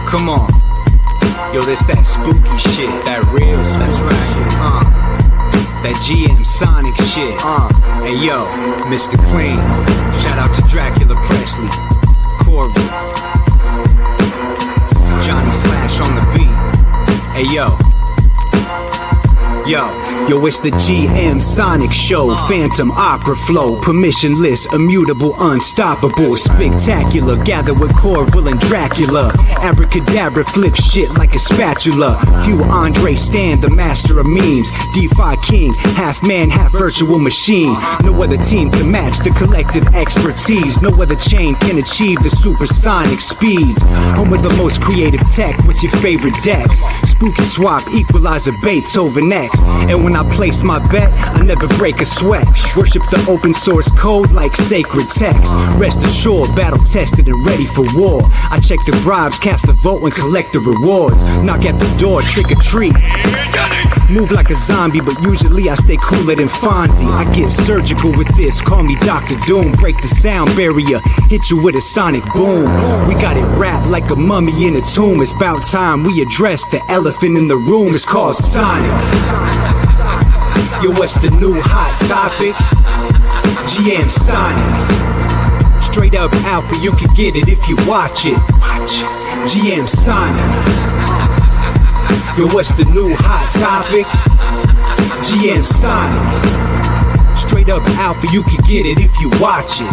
Come on. Yo, this that spooky shit. That real, that's right. That GM Sonic shit. Hey yo, Mr. Clean. Shout out to Dracula Presley. Corval. Johnny Slash on the beat. Hey yo. Yo, it's the GM Sonic Show. Phantom opera flow, permissionless, immutable, unstoppable, spectacular. Gather with Corval and Dracula. Abracadabra, flip shit like a spatula. Few Andre Stan, the master of memes. DeFi king, half man, half virtual machine. No other team can match the collective expertise. No other chain can achieve the supersonic speeds. Home with the most creative tech. What's your favorite decks? Spooky swap, equalizer baits over next. And when I place my bet, I never break a sweat. Worship the open source code like sacred text. Rest assured, battle tested and ready for war. I check the bribes, cast the vote and collect the rewards. Knock at the door, trick or treat. Move like a zombie, but usually I stay cooler than Fonzie. I get surgical with this, call me Dr. Doom. Break the sound barrier, hit you with a sonic boom. We got it wrapped like a mummy in a tomb. It's about time we address the elephant in the room. It's called Sonic. Yo, what's the new hot topic? GM Sonic. Straight up alpha, you can get it if you watch it. GM Sonic. Yo, what's the new hot topic? GM Sonic. Straight up alpha, you can get it if you watch it.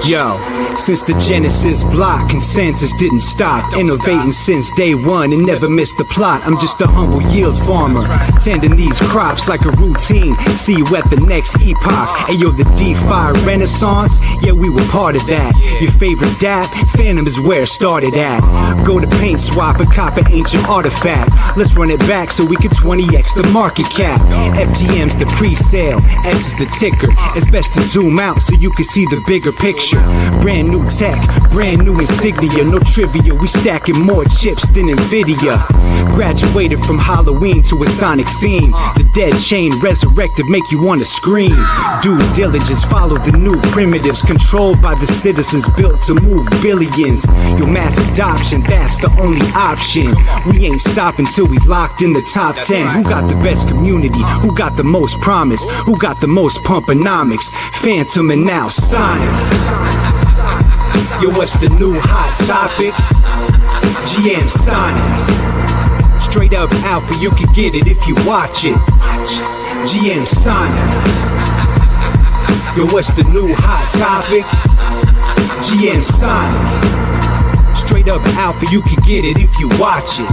Yo, since the Genesis block, consensus didn't stop. Innovating since day one and never missed the plot. I'm just a humble yield farmer, tending these crops like a routine. See you at the next epoch. Ayo, the DeFi Renaissance, yeah, we were part of that. Your favorite dap, Phantom is where it started at. Go to Paint Swap and cop an ancient artifact. Let's run it back so we can 20x the market cap. FTM's the pre-sale, X is the ticker. It's best to zoom out so you can see the bigger picture. Brand new tech, brand new insignia. No trivia, we stacking more chips than Nvidia. Graduated from Halloween to a sonic theme. The dead chain resurrected make you wanna scream. Due diligence, follow the new primitives. Controlled by the citizens, built to move billions. Your mass adoption, that's the only option. We ain't stopping till we locked in the top 10. Who got the best community? Who got the most promise? Who got the most pumponomics? Phantom and now Sonic. Yo, what's the new hot topic? GM Sonic. Straight up alpha, you can get it if you watch it. GM Sonic. Yo, what's the new hot topic? GM Sonic. Straight up alpha, you can get it if you watch it.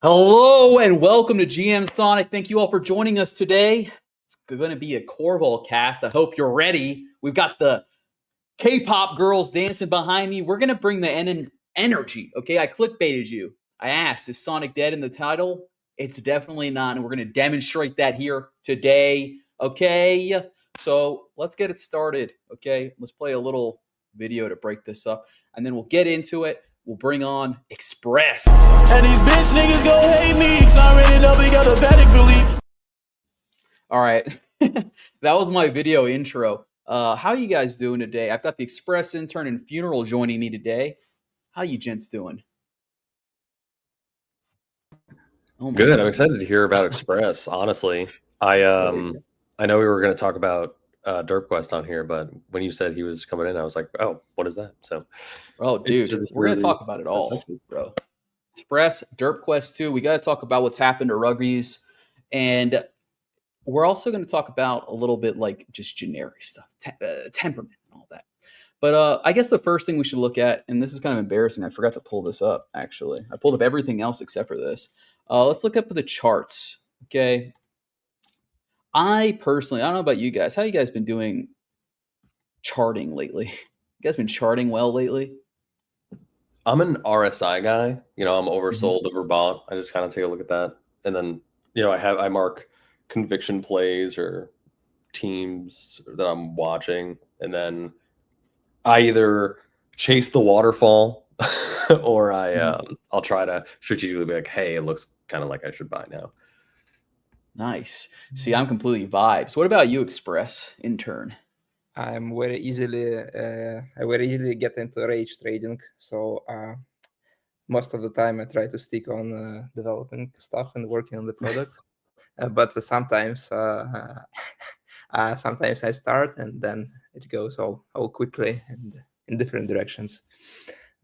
Hello and welcome to GM Sonic. Thank you all for joining us today. It's going to be a CorvalCast. I hope you're ready. We've got the K-pop girls dancing behind me. We're going to bring the energy, okay? I clickbaited you. I asked, is Sonic dead in the title? It's definitely not, and we're going to demonstrate that here today, okay? So let's get it started, okay? Let's play a little video to break this up, and then we'll get into it. We'll bring on Xpress. And these bitch niggas go hate me, cause I already know we got a Patek Philippe. All right. That was my video intro. How you guys doing today? I've got the Xpress intern and funeral joining me today. How you gents doing? Oh Good. God. I'm excited to hear about Xpress, honestly. I know we were going to talk about DerpQuest on here, but when you said he was coming in, I was like, oh, what is that? So, oh, dude, we're going to talk about it all, bro. Xpress, DerpQuest 2. We got to talk about what's happened to Ruggies. And we're also going to talk about a little bit like just generic stuff, temperament and all that. But I guess the first thing we should look at, and this is kind of embarrassing. I forgot to pull this up, actually. I pulled up everything else except for this. Let's look up the charts, okay? I personally, I don't know about you guys. How you guys been doing charting lately? You guys been charting well lately? I'm an RSI guy. You know, I'm oversold, overbought. I just kind of take a look at that. And then, you know, I mark conviction plays or teams that I'm watching. And then I either chase the waterfall or I'll try to strategically be like, hey, it looks kind of like I should buy now. Nice. See, I'm completely vibes. What about you, Xpress, in turn? I very easily get into rage trading. So most of the time I try to stick on developing stuff and working on the product. But sometimes sometimes I start and then it goes all quickly and in different directions.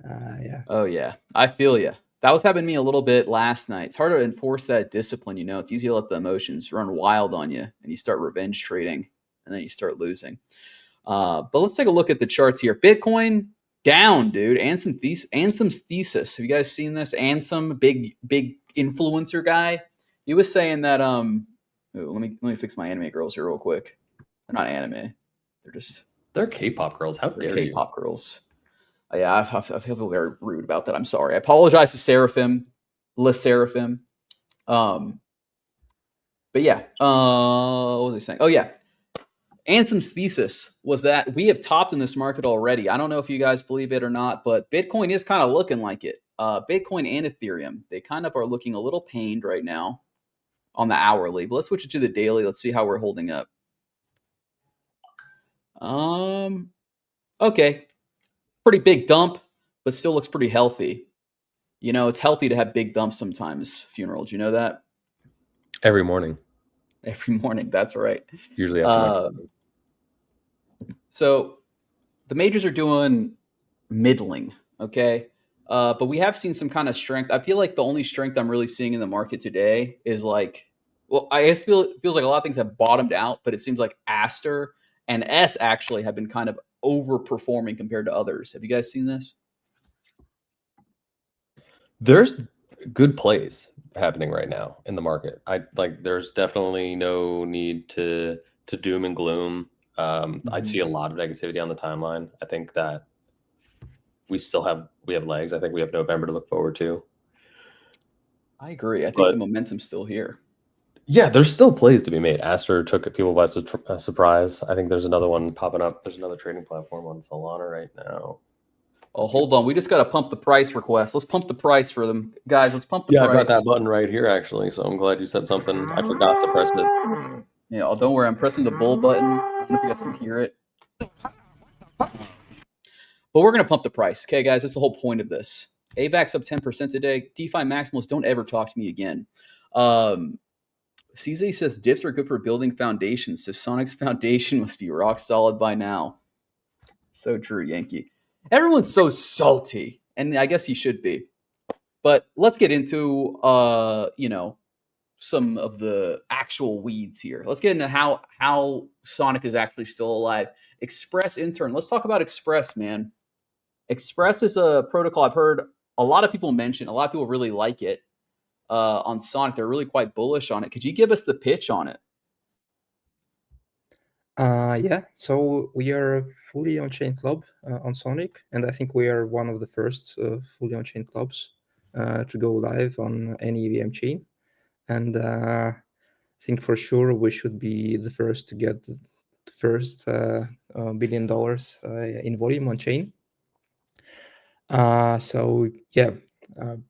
Yeah. Oh yeah, I feel you. That was happening to me a little bit last night. It's hard to enforce that discipline, you know. It's easy to let the emotions run wild on you, and you start revenge trading, and then you start losing. But let's take a look at the charts here. Bitcoin down, dude. Ansom's thesis. Have you guys seen this? Ansom, big influencer guy. He was saying that let me fix my anime girls here real quick. They're not anime. They're K-pop girls. How dare you? K-pop girls. Yeah, I feel very rude about that. I'm sorry. I apologize to Seraphim, Le Seraphim. But yeah, what was I saying? Oh yeah, Ansom's thesis was that we have topped in this market already. I don't know if you guys believe it or not, but Bitcoin is kind of looking like it. Bitcoin and Ethereum, they kind of are looking a little pained right now on the hourly. But let's switch it to the daily. Let's see how we're holding up. Okay. Pretty big dump, but still looks pretty healthy. You know, it's healthy to have big dumps sometimes, Funeral. Do you know that? Every morning. Every morning, that's right. Usually after So the majors are doing middling, okay? But we have seen some kind of strength. I feel like the only strength I'm really seeing in the market today is like, well, I guess it feels like a lot of things have bottomed out, but it seems like Aster and S actually have been kind of overperforming compared to others. Have you guys seen this? There's good plays happening right now in the market. There's definitely no need to doom and gloom. I see a lot of negativity on the timeline. I think that we have legs. I think we have November to look forward to. I agree. I think the momentum's still here. Yeah, there's still plays to be made. Aster took people by surprise. I think there's another one popping up. There's another trading platform on Solana right now. Oh, hold on. We just got to pump the price request. Let's pump the price for them. Guys, let's pump the price. Yeah, I got that button right here, actually, so I'm glad you said something. I forgot to press it. Yeah, oh, don't worry. I'm pressing the bull button. I don't know if you guys can hear it. But we're going to pump the price. Okay, guys, that's the whole point of this. AVAX up 10% today. DeFi Maximals, don't ever talk to me again. CZ says dips are good for building foundations, so Sonic's foundation must be rock solid by now. So true, Yankee. Everyone's so salty, and I guess he should be. But let's get into, some of the actual weeds here. Let's get into how Sonic is actually still alive. Xpress intern. Let's talk about Xpress, man. Xpress is a protocol I've heard a lot of people mention. A lot of people really like it. On Sonic, they're really quite bullish on it. Could you give us the pitch on it? Yeah, so we are a fully on-chain club on Sonic, and I think we are one of the first fully on-chain clubs to go live on any EVM chain. And I think for sure we should be the first to get the first $1 billion in volume on chain. So yeah,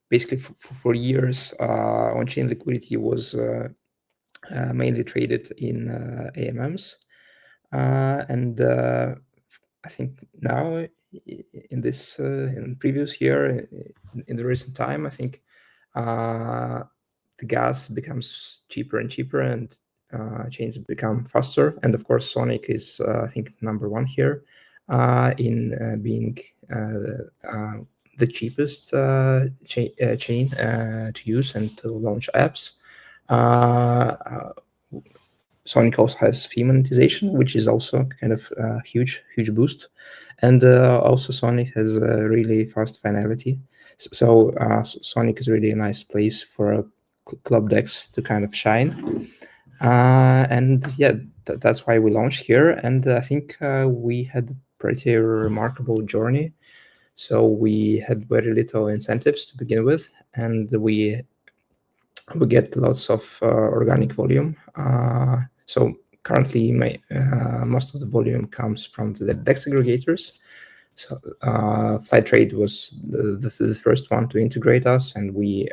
basically for years, on-chain liquidity was mainly traded in AMMs. And I think now in previous year, in the recent time, I think the gas becomes cheaper and cheaper, and chains become faster. And of course, Sonic is I think number one here in being the cheapest chain to use and to launch apps. Sonic also has fee monetization, which is also kind of a huge boost. And also Sonic has a really fast finality. So Sonic is really a nice place for club decks to kind of shine. And yeah, that's why we launched here. And I think we had a pretty remarkable journey. So we had very little incentives to begin with, and we get lots of organic volume. So currently, most of the volume comes from the DEX aggregators, So Flytrade was the first one to integrate us, and we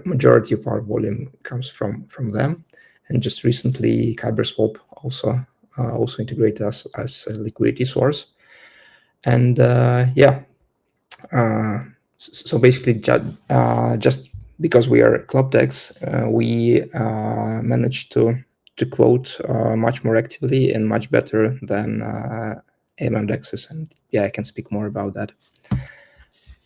majority of our volume comes from them. And just recently, KyberSwap also integrated us as a liquidity source. And so basically, just because we are ClubDex, we managed to quote much more actively and much better than AMM dexes. And yeah, I can speak more about that.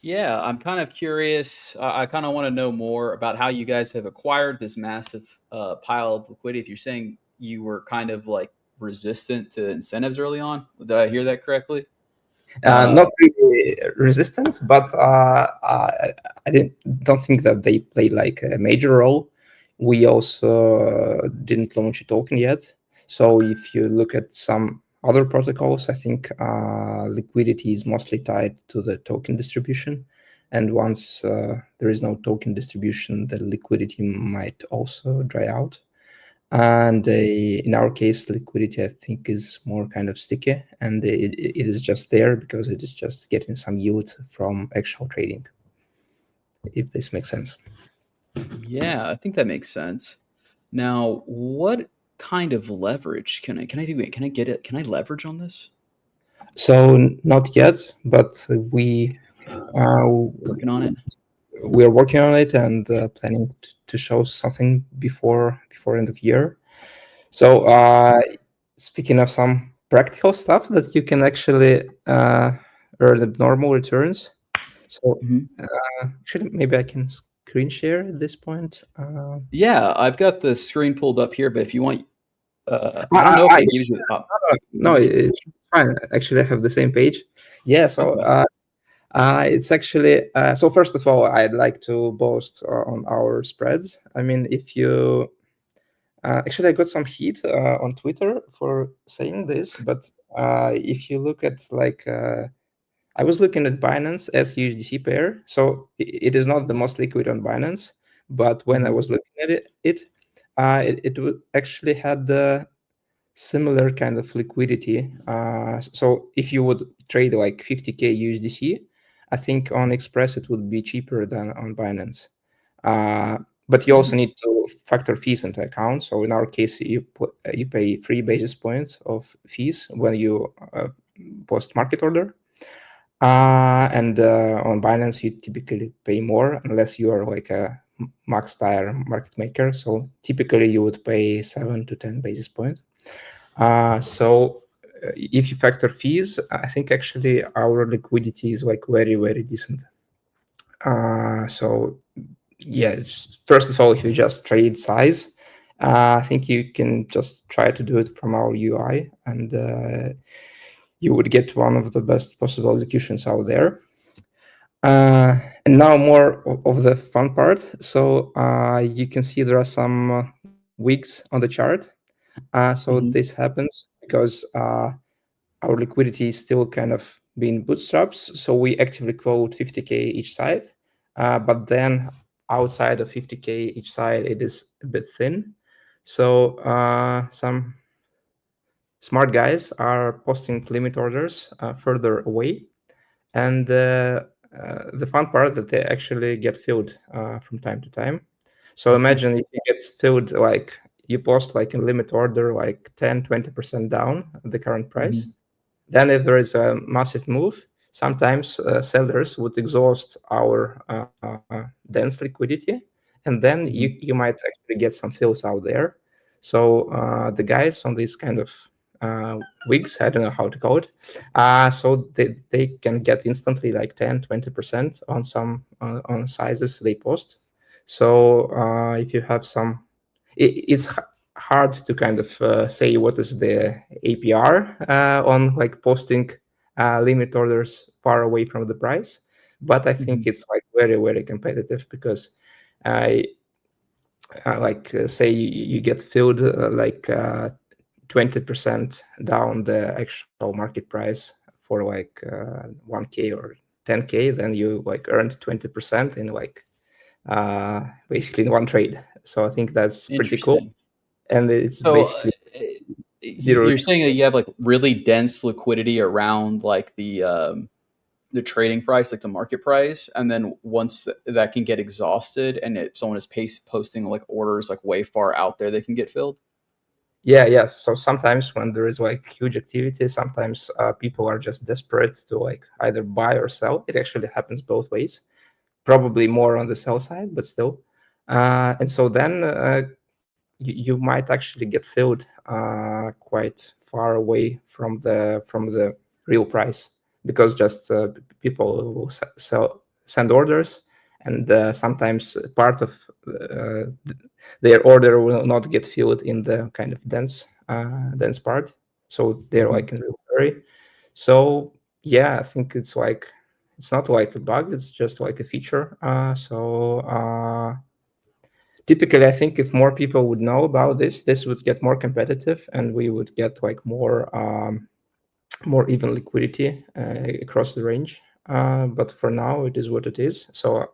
Yeah, I'm kind of curious. I kind of want to know more about how you guys have acquired this massive pile of liquidity. If you're saying you were kind of like resistant to incentives early on, did I hear that correctly? Not really resistant, but I don't think that they play like a major role. We also didn't launch a token yet. So if you look at some other protocols, I think liquidity is mostly tied to the token distribution. And once there is no token distribution, the liquidity might also dry out. And in our case, liquidity, I think, is more kind of sticky, and it is just there because it is just getting some yield from actual trading, if this makes sense. Yeah, I think that makes sense. Now, what kind of leverage can I do? Can I get it? Can I leverage on this? So not yet, but we working on it. We are working on it and planning to show something before end of year. So speaking of some practical stuff that you can actually earn the normal returns. So actually, maybe I can screen share at this point. Yeah, I've got the screen pulled up here, but if you want, I don't know if it gives you the top. No, it's fine. Actually, I have the same page. Yeah, so it's actually so. First of all, I'd like to boast on our spreads. I mean, if you actually, I got some heat on Twitter for saying this, but if you look at like. I was looking at Binance as USDC pair, so it is not the most liquid on Binance. But when I was looking at it actually had the similar kind of liquidity. So if you would trade like 50k USDC, I think on Xpress it would be cheaper than on Binance. But you also need to factor fees into account. So in our case, you pay 3 basis points of fees when you post market order. And on Binance, you typically pay more unless you are like a max tire market maker. So typically you would pay 7 to 10 basis points. So if you factor fees, I think actually our liquidity is like very, very decent. So yeah, first of all, if you just trade size, I think you can just try to do it from our UI, and you would get one of the best possible executions out there. And now more of the fun part. So you can see there are some wicks on the chart. So this happens because our liquidity is still kind of being bootstraps. So we actively quote 50k each side, but then outside of 50k each side, it is a bit thin. So some smart guys are posting limit orders further away, and the fun part that they actually get filled from time to time. So imagine if you get filled, like you post like a limit order like 10-20% down the current price. Then if there is a massive move, sometimes sellers would exhaust our dense liquidity, and then you might actually get some fills out there. So the guys on these kind of wigs, I don't know how to call it, so they can get instantly like 10-20% on some on sizes they post. So if you have some, it's hard to kind of say what is the APR on like posting limit orders far away from the price, but I think it's like very, very competitive because say you get filled like 20% down the actual market price for like 1k or 10k, then you like earned 20% in like basically in one trade. So I think that's pretty cool. And it's so, basically zero. You're saying that you have like really dense liquidity around like the trading price, like the market price, and then once that can get exhausted, and if someone is posting like orders like way far out there, they can get filled. Yes. So sometimes when there is like huge activity, sometimes people are just desperate to like either buy or sell. It actually happens both ways, probably more on the sell side, but still. And so then you might actually get filled quite far away from the real price, because just people will send orders, and sometimes part of their order will not get filled in the kind of dense part, so they're like in real hurry. So yeah, I think it's not like a bug, it's just like a feature. Typically, I think if more people would know about this would get more competitive, and we would get like more even liquidity across the range. But for now, it is what it is. So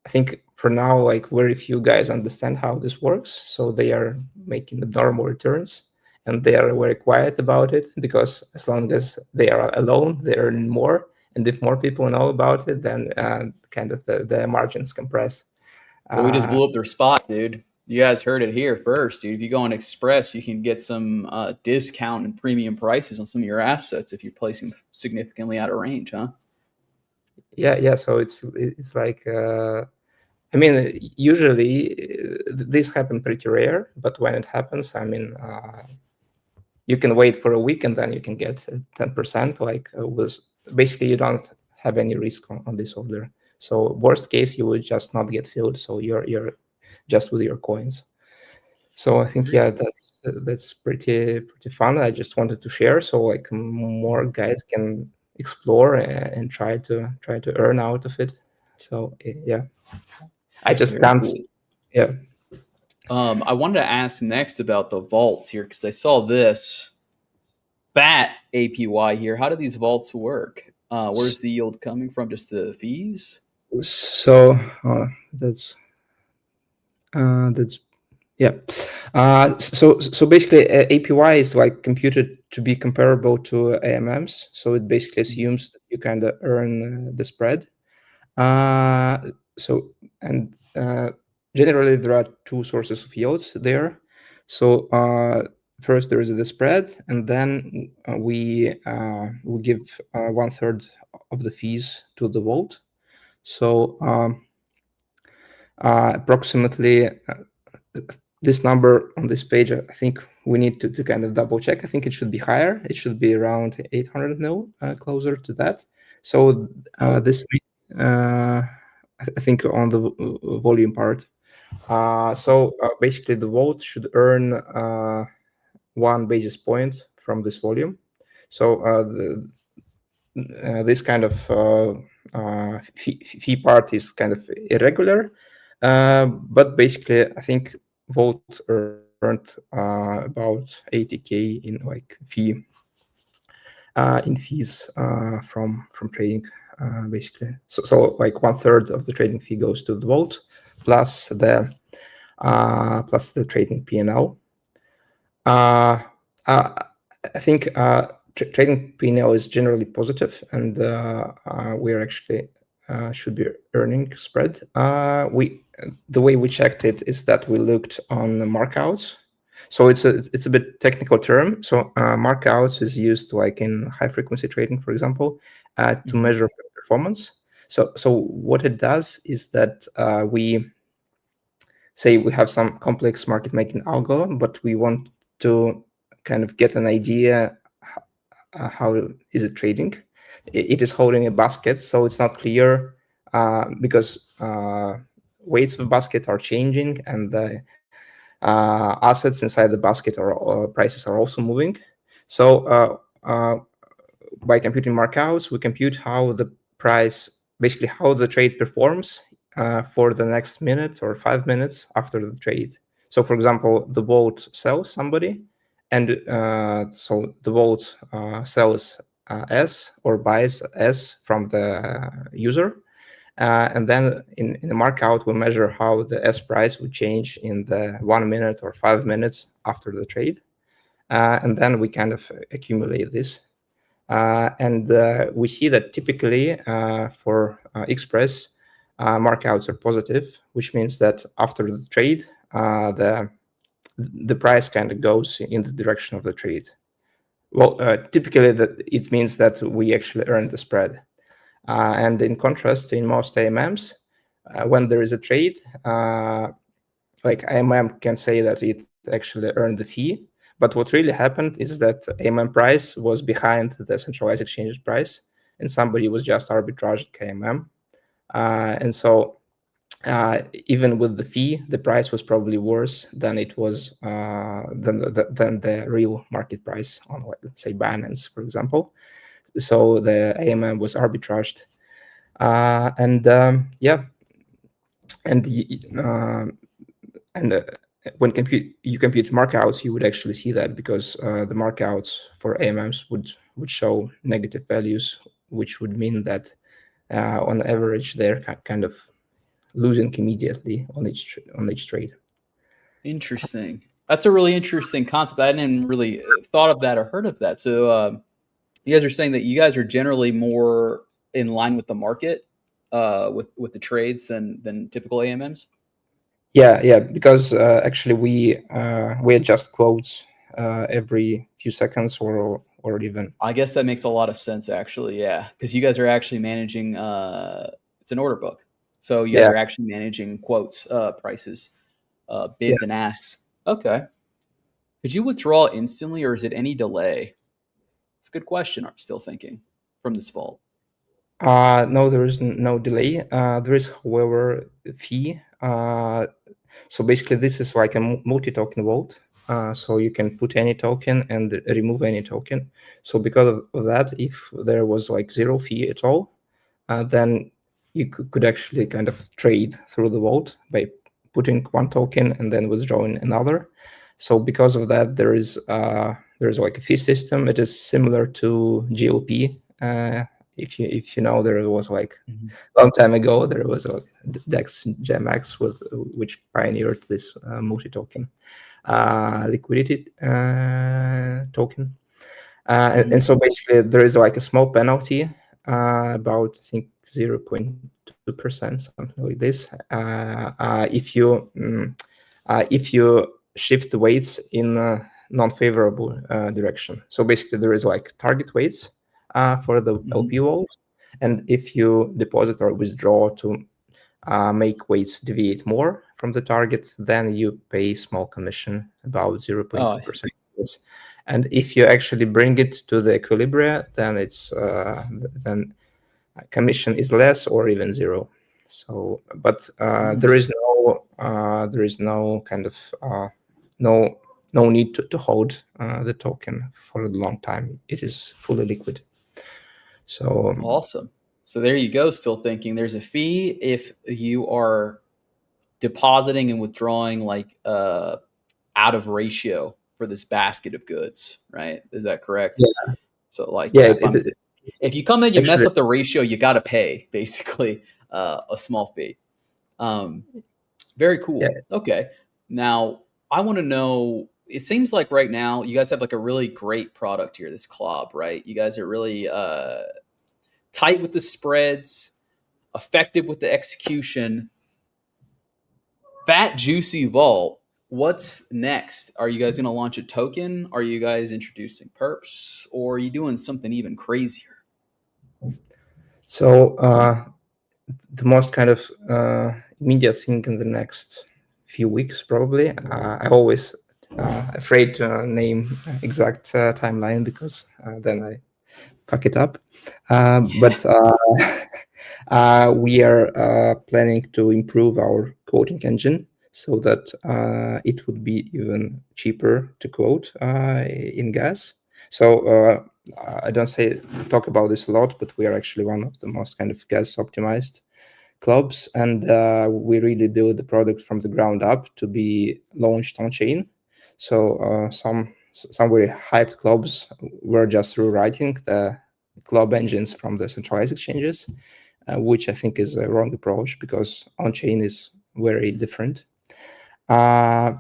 I think for now, like very few guys understand how this works. So they are making abnormal returns, and they are very quiet about it, because as long as they are alone, they earn more. And if more people know about it, then kind of the margins compress. Well, we just blew up their spot, dude. You guys heard it here first, dude. If you go on Xpress, you can get some discount and premium prices on some of your assets if you're placing significantly out of range, huh? Yeah. So it's like, I mean, usually this happens pretty rare, but when it happens, I mean, you can wait for a week and then you can get 10%. Like basically you don't have any risk on this order. So worst case, you would just not get filled. So you're just with your coins. So I think that's pretty fun. I just wanted to share, so like more guys can explore and try to earn out of it. So yeah, I just can't. Cool. Yeah. I wanted to ask next about the vaults here, because I saw this BAT APY here. How do these vaults work? Where's the yield coming from? Just the fees? So that's yeah. So basically, APY is like computed to be comparable to AMMs. So it basically assumes that you kind of earn the spread. So and generally there are two sources of yields there. So first there is the spread, and then we give 1/3 of the fees to the vault. So approximately this number on this page, I think we need to kind of double check. I think it should be higher. It should be around 800 mil, closer to that. So this, I think on the volume part. So basically the vault should earn 1 basis point from this volume. So this kind of fee part is kind of irregular, but basically I think vault earned about 80K in like fees from trading, basically. So like 1/3 of the trading fee goes to the vault, plus the trading P&L. I think trading P&L is generally positive, and we're actually should be earning spread. The way we checked it is that we looked on the markouts. So it's a bit technical term. So markouts is used like in high frequency trading, for example, to measure performance. So what it does is that we say we have some complex market making algo, but we want to kind of get an idea how is it trading. It is holding a basket, so it's not clear because weights of basket are changing, and the assets inside the basket or prices are also moving. So by computing markouts, we compute how the price, basically how the trade performs for the next minute or 5 minutes after the trade. So for example, the vault sells somebody, and so the vault sells S or buys S from the user. And then in the markout, we measure how the S price would change in the 1 minute or 5 minutes after the trade. and then we kind of accumulate this. And we see that typically for Xpress, markouts are positive, which means that after the trade, the price kind of goes in the direction of the trade. Well, typically it means that we actually earn the spread. And in contrast, in most AMMs, when there is a trade, like AMM can say that it actually earned the fee. But what really happened is that AMM price was behind the centralized exchange price, and somebody was just arbitraging KMM. And so even with the fee, the price was probably worse than it was than the real market price on, like, say, Binance, for example. So the AMM was arbitraged, when you compute markouts, you would actually see that, because the markouts for AMMs would show negative values, which would mean that on average they're kind of losing immediately on each trade. Interesting. That's a really interesting concept. I didn't really thought of that or heard of that. So you guys are saying that you guys are generally more in line with the market with the trades than typical AMMs? Yeah, because actually we adjust quotes every few seconds or even. I guess that makes a lot of sense, actually. Yeah, because you guys are actually managing. It's an order book, so you guys are actually managing quotes, prices, bids, and asks. Okay. Could you withdraw instantly, or is it any delay? It's a good question. I'm still thinking from this vault. No, there is no delay. There is, however, a fee. So basically, this is like a multi-token vault. So you can put any token and remove any token. So because of that, if there was like zero fee at all, then you could actually kind of trade through the vault by putting one token and then withdrawing another. So because of that, there is like a fee system. It is similar to GLP. If you know, there was like a long time ago, there was a DEX GemX which pioneered this multi-token liquidity token. And so basically there is like a small penalty, about, I think, 0.2%, something like this, if you shift the weights in a non-favorable direction. So basically there is like target weights for the LP vault, and if you deposit or withdraw to make weights deviate more from the target, then you pay small commission, about 0.2%. And if you actually bring it to the equilibria, then it's then commission is less or even zero. So, but there is no kind of no need to hold the token for a long time. It is fully liquid. So awesome. So there you go. Still thinking. There's a fee if you are depositing and withdrawing like out of ratio for this basket of goods, right? Is that correct? Yeah. So like, yeah, if you come in, you mess up the ratio, you got to pay basically a small fee. Very cool. Yeah. Okay. Now I want to know, it seems like right now you guys have like a really great product here, this club, right? You guys are really tight with the spreads, effective with the execution. Fat Juicy Vault. What's next? Are you guys going to launch a token? Are you guys introducing perps, or are you doing something even crazier? So the most kind of immediate thing in the next few weeks, probably. I always afraid to name exact timeline, because then I fuck it up. But we are planning to improve our quoting engine so that it would be even cheaper to quote in gas. So I don't talk about this a lot, but we are actually one of the most kind of gas optimized clubs, and we really build the product from the ground up to be launched on chain. So some very hyped clubs were just rewriting the club engines from the centralized exchanges, which I think is a wrong approach, because on chain is very different. And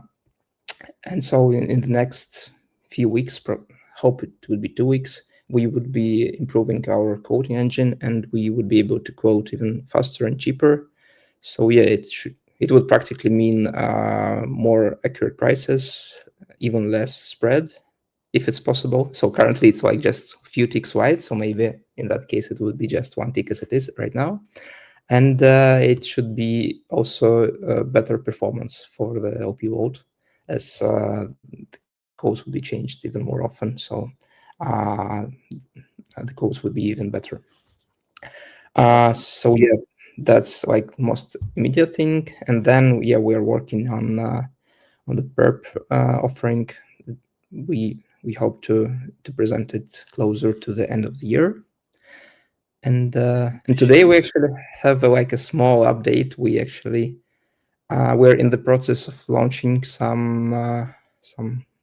so in the next few weeks, hope it would be 2 weeks, we would be improving our quoting engine, and we would be able to quote even faster and cheaper. So yeah, it would practically mean more accurate prices, even less spread, if it's possible. So currently it's like just a few ticks wide. So maybe in that case it would be just 1 tick as it is right now. And it should be also better performance for the LP vault, as the codes would be changed even more often. So the codes would be even better. So yeah, that's like most immediate thing. And then yeah, we are working on the perp offering. We hope to present it closer to the end of the year. And today we actually have like a small update. We actually we're in the process of launching some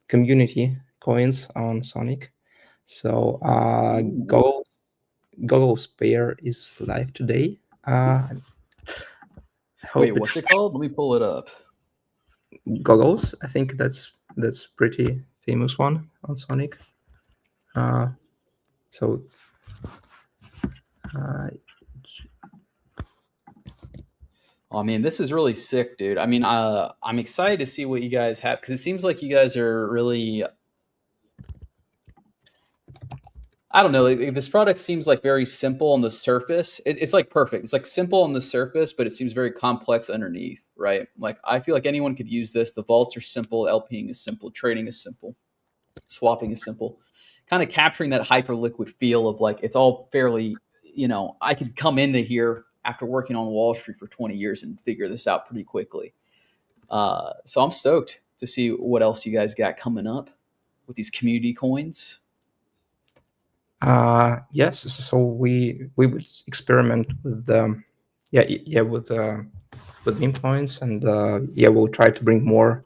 community coins on Sonic. So Goggles pair is live today. Wait, what's it called? Let me pull it up. Goggles. I think that's pretty famous one on Sonic. So Oh man, this is really sick, dude. I mean, I'm excited to see what you guys have, because it seems like you guys are really, I don't know, like, this product seems like very simple on the surface. It's like perfect. It's like simple on the surface, but it seems very complex underneath, right? Like, I feel like anyone could use this. The vaults are simple, LPing is simple, trading is simple, swapping is simple. Kind of capturing that Hyperliquid feel of like, it's all fairly, I could come into here after working on Wall Street for 20 years and figure this out pretty quickly. So I'm stoked to see what else you guys got coming up with these community coins. Yes, so we would experiment with with meme coins, and we'll try to bring more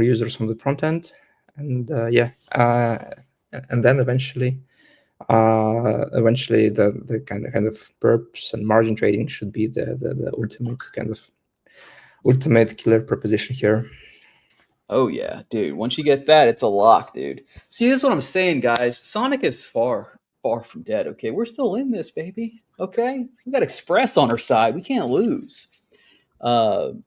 users on the front end, and and then eventually the kind of perps and margin trading should be the ultimate killer proposition here. Oh yeah, dude. Once you get that, it's a lock, dude. See, this is what I'm saying, guys. Sonic is far from dead. Okay, we're still in this, baby. Okay, we got Xpress on our side. We can't lose. Sorry,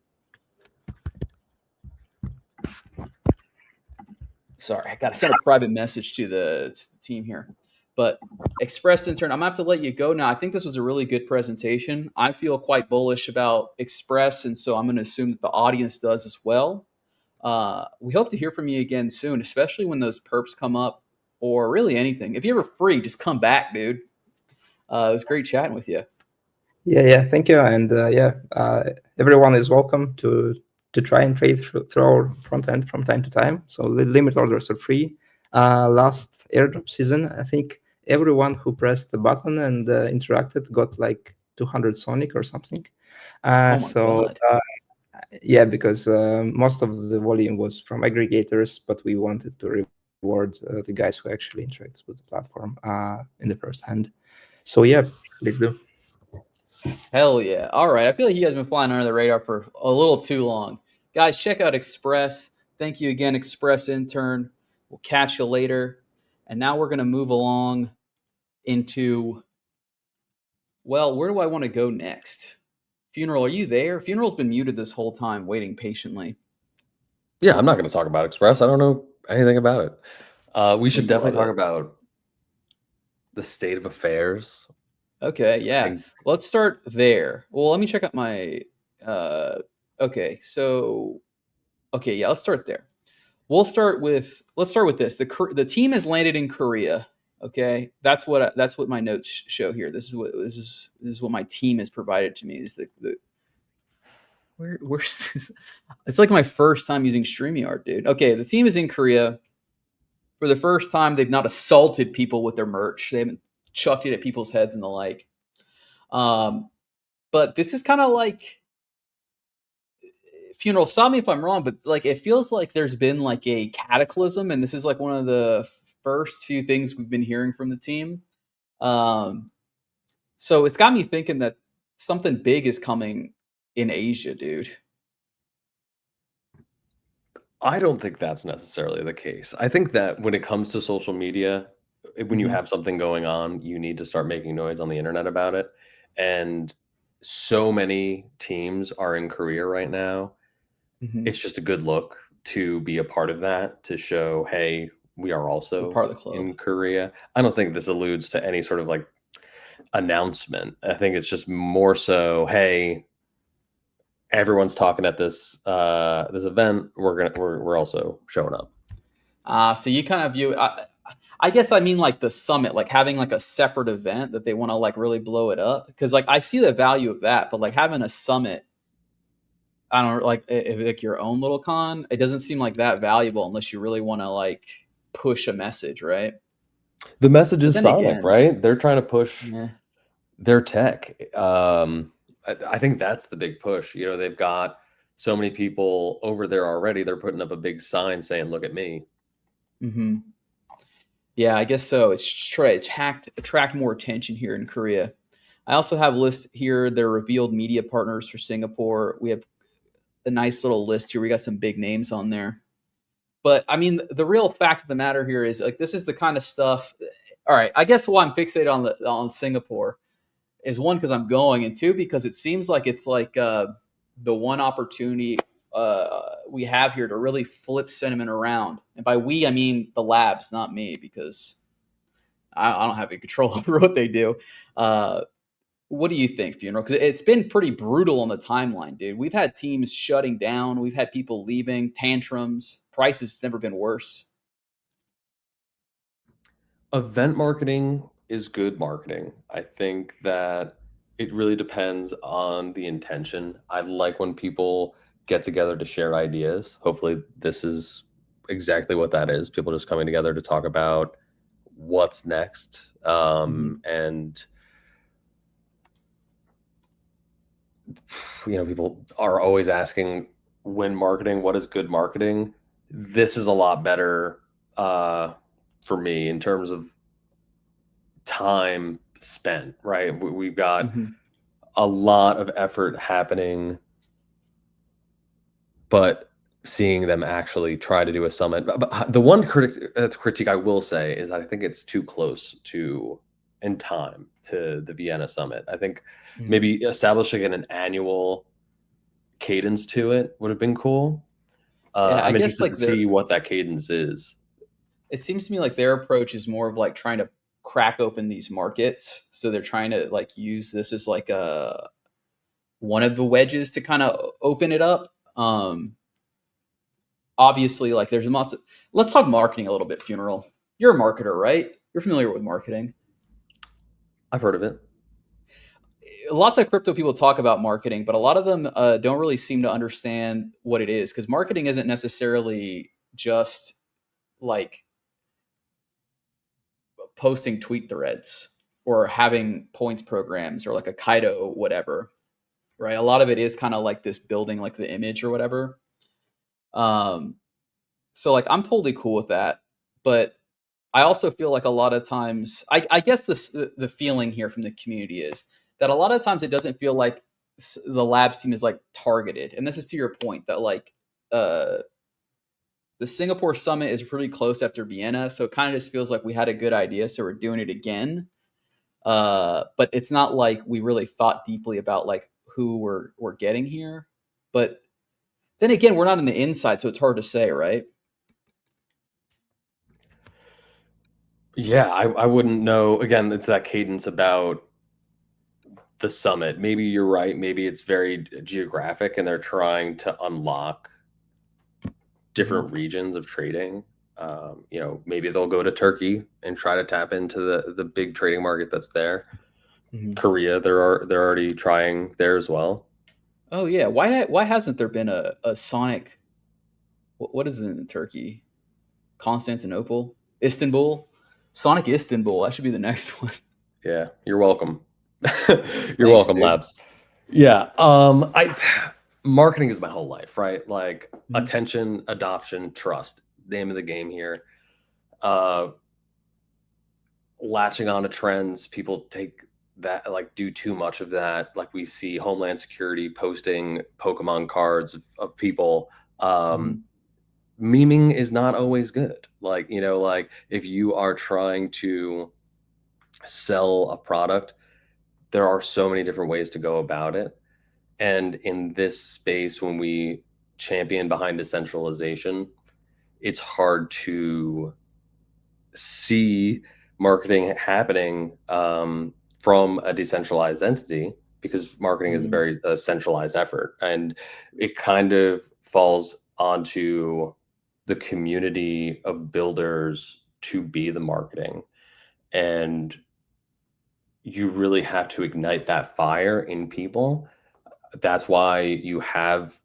I got to send a private message to the team here. But Xpress intern, I'm gonna have to let you go now. I think this was a really good presentation. I feel quite bullish about Xpress, and so I'm going to assume that the audience does as well. We hope to hear from you again soon, especially when those perps come up, or really anything. If you're ever free, just come back, dude. It was great chatting with you. Yeah, thank you, and everyone is welcome to try and trade through our front end from time to time. So limit orders are free. Last airdrop season, I think everyone who pressed the button and interacted got like 200 Sonic or something. God. Yeah, because most of the volume was from aggregators, but we wanted to reward the guys who actually interact with the platform in the first hand. So yeah, please do. Hell yeah. All right. I feel like you guys have been flying under the radar for a little too long. Guys, check out Xpress. Thank you again, Xpress intern. We'll catch you later. And now we're going to move along into, well, where do I want to go next? Funeral, are you there? Funeral's been muted this whole time, waiting patiently. Yeah, I'm not going to talk about Xpress. I don't know anything about it. We should definitely talk about the state of affairs. Okay, yeah. Let's start there. Well, let me check out my okay, yeah, let's start there. Let's start with this. The team has landed in Korea. Okay, that's what my notes show here. This is what my team has provided to me. Is where's this? It's like my first time using StreamYard, dude. Okay, the team is in Korea. For the first time, they've not assaulted people with their merch. They haven't chucked it at people's heads and the like. But this is kind of like, Funeral, stop me if I'm wrong, but like it feels like there's been like a cataclysm, and this is like one of the first few things we've been hearing from the team. So it's got me thinking that something big is coming in Asia, dude. I don't think that's necessarily the case. I think that when it comes to social media, when you Mhm. have something going on, you need to start making noise on the internet about it. And so many teams are in Korea right now. Mhm. It's just a good look to be a part of that, to show, hey, we are We're also part of the club. in Korea. I don't think this alludes to any sort of like announcement. I think it's just more so, hey, everyone's talking at this event. We're also showing up. So you kind of view I guess I mean like the summit, like having like a separate event that they want to like really blow it up. Because like I see the value of that, but like having a summit, I don't know, like if like your own little con, it doesn't seem like that valuable unless you really want to like push a message, right? The message But is then Sonic, again, right? They're trying to push yeah, their tech. I think that's the big push. You know, they've got so many people over there already. They're putting up a big sign saying, "Look at me." hmm yeah, I guess so. It's try to attract more attention here in Korea. I also have lists here. Their revealed media partners for Singapore. We have a nice little list here. We got some big names on there. But I mean, the real fact of the matter here is like this is the kind of stuff. All right, I guess why I'm fixated on Singapore is one because I'm going, and two because it seems like it's like the one opportunity we have here to really flip sentiment around. And by we, I mean the labs, not me, because I don't have any control over what they do. What do you think, Funeral? Because it's been pretty brutal on the timeline, dude. We've had teams shutting down. We've had people leaving, tantrums. Prices never been worse. Event marketing is good marketing. I think that it really depends on the intention. I like when people get together to share ideas. Hopefully, this is exactly what that is. People just coming together to talk about what's next. Mhm. And people are always asking, when marketing, what is good marketing? This is a lot better for me in terms of time spent, right? We've got Mhm. a lot of effort happening, but seeing them actually try to do a summit. But the one critique I will say is that I think it's too close to in time to the Vienna summit. I think Mhm. maybe establishing an annual cadence to it would have been cool. Yeah, I I'm guess interested like to see what that cadence is. it seems to me like their approach is more of like trying to crack open these markets. So they're trying to like use this as like a one of the wedges to kind of open it up. Obviously, like there's lots of. Let's talk marketing a little bit. Funeral. You're a marketer, right? You're familiar with marketing. I've heard of it. Lots of crypto people talk about marketing, but a lot of them don't really seem to understand what it is because marketing isn't necessarily just like posting tweet threads or having points programs or like a Kaido whatever, right? A lot of it is kind of like this building like the image or whatever. Um, so like I'm totally cool with that, but I also feel like a lot of times, I guess the feeling here from the community is that a lot of times it doesn't feel like the labs team is like targeted, and this is to your point that like uh, the Singapore summit is pretty close after Vienna, so it kind of just feels like we had a good idea, so we're doing it again. But it's not like we really thought deeply about like who we're getting here. But then again, we're not in the inside, so it's hard to say, right? Yeah, I wouldn't know. Again, it's that cadence about the summit. Maybe you're right. Maybe it's very geographic and they're trying to unlock different Mhm. regions of trading. Maybe they'll go to Turkey and try to tap into the big trading market that's there. Mhm. Korea, they're already trying there as well. Oh yeah, why hasn't there been a Sonic? What is it in Turkey? Constantinople, Istanbul, Sonic Istanbul. That should be the next one. Yeah, you're welcome. You're Thanks, welcome, dude. Labs. Yeah, I marketing is my whole life, right? Like Mhm. attention, adoption, trust. Name of the game here. Uh, Latching on to trends, people take that like do too much of that. Like we see Homeland Security posting Pokemon cards of people. Mhm. memeing is not always good. Like, like if you are trying to sell a product, there are so many different ways to go about it. And in this space, when we champion behind decentralization, it's hard to see marketing happening from a decentralized entity, because marketing is a very centralized effort, and it kind of falls onto the community of builders to be the marketing, and you really have to ignite that fire in people. That's why you have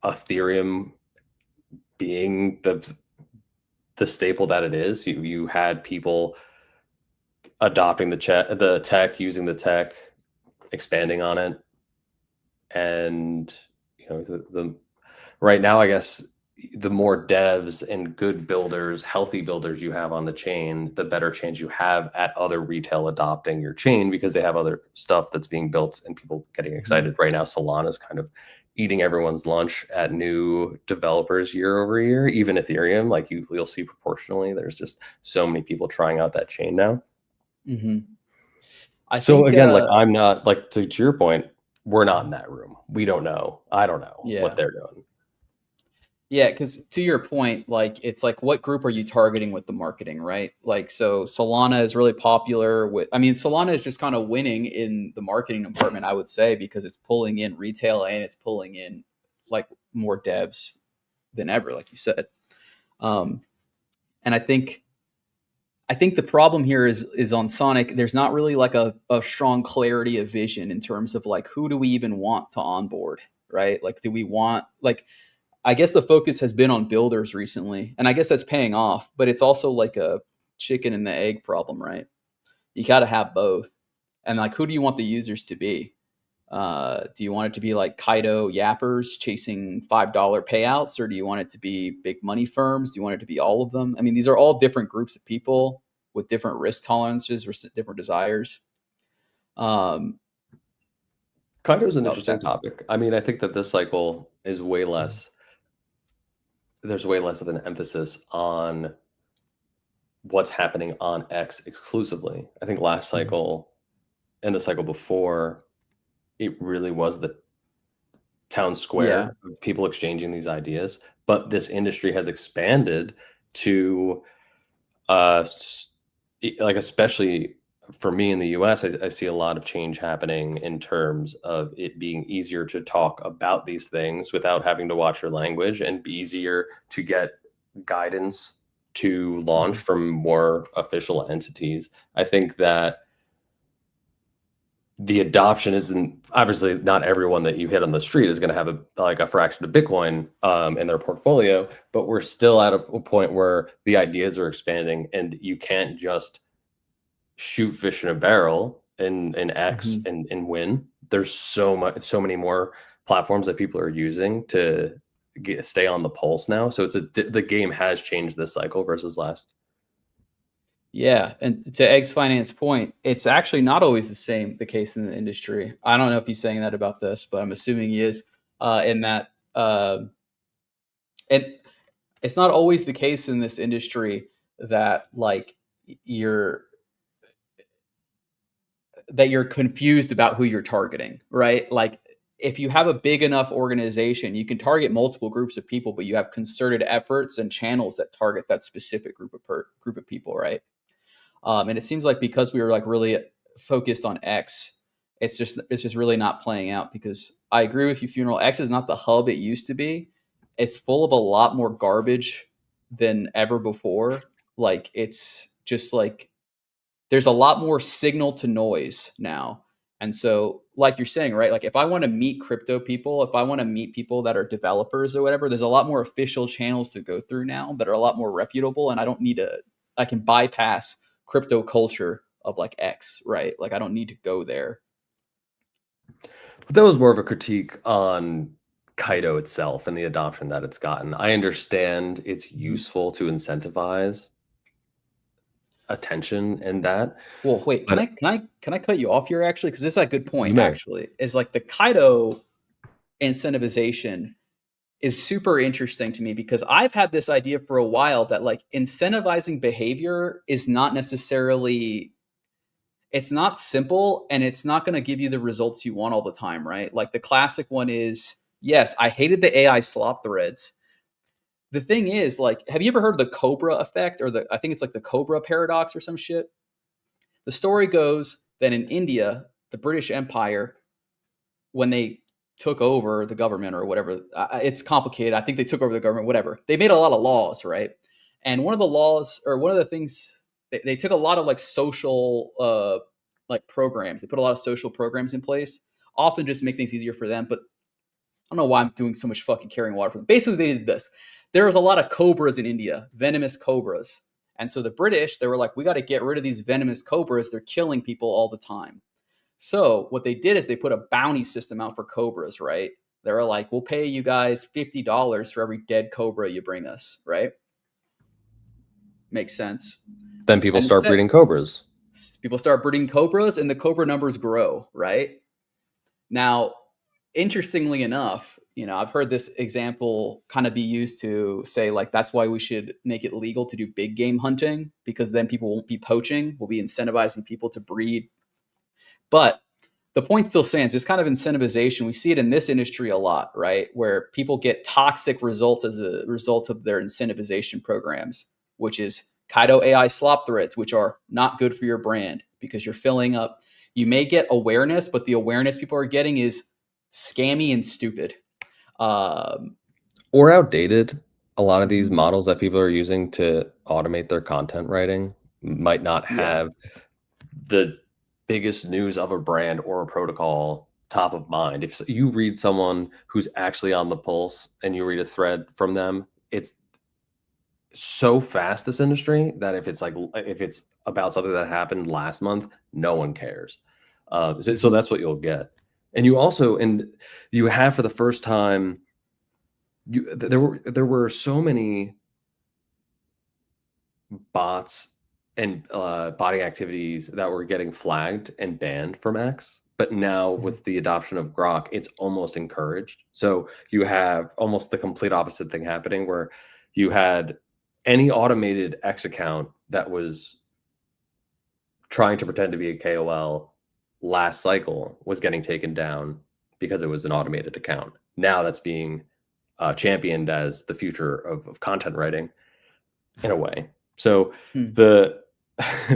Ethereum being the staple that it is. You had people adopting the tech, using the tech, expanding on it, and the right now, I guess, the more devs and good builders, healthy builders you have on the chain, the better chance you have at other retail adopting your chain, because they have other stuff that's being built and people getting excited. Right now, Solana's kind of eating everyone's lunch at new developers year over year. Even Ethereum, like you'll see proportionally, there's just so many people trying out that chain now. I think, again, like, I'm not, like, to your point, we're not in that room. We don't know. I don't know what they're doing. Yeah, because to your point, like, it's like, what group are you targeting with the marketing, right? Like, so Solana is really popular with, I mean, Solana is just kind of winning in the marketing department, I would say, because it's pulling in retail and it's pulling in like more devs than ever, like you said. And I think the problem here is on Sonic, there's not really like a strong clarity of vision in terms of like, who do we even want to onboard, right? Like, do we want, like, I guess the focus has been on builders recently, and I guess that's paying off, but it's also like a chicken and the egg problem, right? You got to have both. And like, who do you want the users to be? Do you want it to be like Kaido yappers chasing $5 payouts, or do you want it to be big money firms? Do you want it to be all of them? I mean, these are all different groups of people with different risk tolerances or different desires. Kaido's an interesting topic. I mean, I think that this cycle is way less. There's way less of an emphasis on what's happening on X exclusively. I think last cycle and the cycle before, it really was the town square of people exchanging these ideas. But this industry has expanded to, like, especially for me in the US, I see a lot of change happening in terms of it being easier to talk about these things without having to watch your language, and be easier to get guidance to launch from more official entities. I think that the adoption isn't, obviously not everyone that you hit on the street is going to have a fraction of Bitcoin in their portfolio, but we're still at a point where the ideas are expanding, and you can't just shoot fish in a barrel in X and win. There's so many more platforms that people are using to stay on the pulse now. So the game has changed this cycle versus last. Yeah, and to Egg's finance point, it's actually not always the case in the industry. I don't know if he's saying that about this, but I'm assuming he is. In that, and it's not always the case in this industry that like you're confused about who you're targeting, right? Like, if you have a big enough organization, you can target multiple groups of people, but you have concerted efforts and channels that target that specific group of people, right? And it seems like because we were like really focused on X, it's just really not playing out, because I agree with you, Funeral. X is not the hub it used to be. It's full of a lot more garbage than ever before. Like, it's just like, there's a lot more signal to noise now. And so, like you're saying, right? Like, if I want to meet crypto people, if I want to meet people that are developers or whatever, there's a lot more official channels to go through now that are a lot more reputable. And I can bypass crypto culture of like X, right? Like, I don't need to go there. But that was more of a critique on Kaido itself and the adoption that it's gotten. I understand it's useful to incentivize attention and that. Well, wait, can I cut you off here actually? Because this is a good point, actually. Is like the Kaido incentivization is super interesting to me because I've had this idea for a while that like incentivizing behavior is not necessarily, it's not simple and it's not going to give you the results you want all the time, right? Like the classic one is, yes, I hated the AI slop threads. The thing is, like, have you ever heard of the Cobra effect or I think it's like the Cobra paradox or some shit? The story goes that in India, the British Empire, when they took over the government or whatever, it's complicated. I think they took over the government, whatever. They made a lot of laws, right? And one of the laws, or one of the things, they took a lot of like social like programs. They put a lot of social programs in place, often just make things easier for them. But I don't know why I'm doing so much fucking carrying water for them. Basically, they did this. There was a lot of cobras in India, venomous cobras. And so the British, they were like, we got to get rid of these venomous cobras. They're killing people all the time. So what they did is they put a bounty system out for cobras, right? They were like, we'll pay you guys $50 for every dead cobra you bring us, right? Makes sense. Then people start breeding cobras. People start breeding cobras and the cobra numbers grow, right? Now, interestingly enough, you know, I've heard this example kind of be used to say, like, that's why we should make it legal to do big game hunting, because then people won't be poaching. We'll be incentivizing people to breed. But the point still stands. There's kind of incentivization. We see it in this industry a lot, right? Where people get toxic results as a result of their incentivization programs, which is Kaido AI slop threads, which are not good for your brand because you're filling up. You may get awareness, but the awareness people are getting is scammy and stupid. Or outdated. A lot of these models that people are using to automate their content writing might not have the biggest news of a brand or a protocol top of mind. If you read someone who's actually on the pulse and you read a thread from them, it's so fast, this industry, that if it's about something that happened last month, no one cares. So that's what you'll get. And you also, and you have for the first time, there were so many bots and botting activities that were getting flagged and banned from X. But now with the adoption of Grok, it's almost encouraged. So you have almost the complete opposite thing happening, where you had any automated X account that was trying to pretend to be a KOL last cycle was getting taken down because it was an automated account. Now that's being championed as the future of content writing in a way. So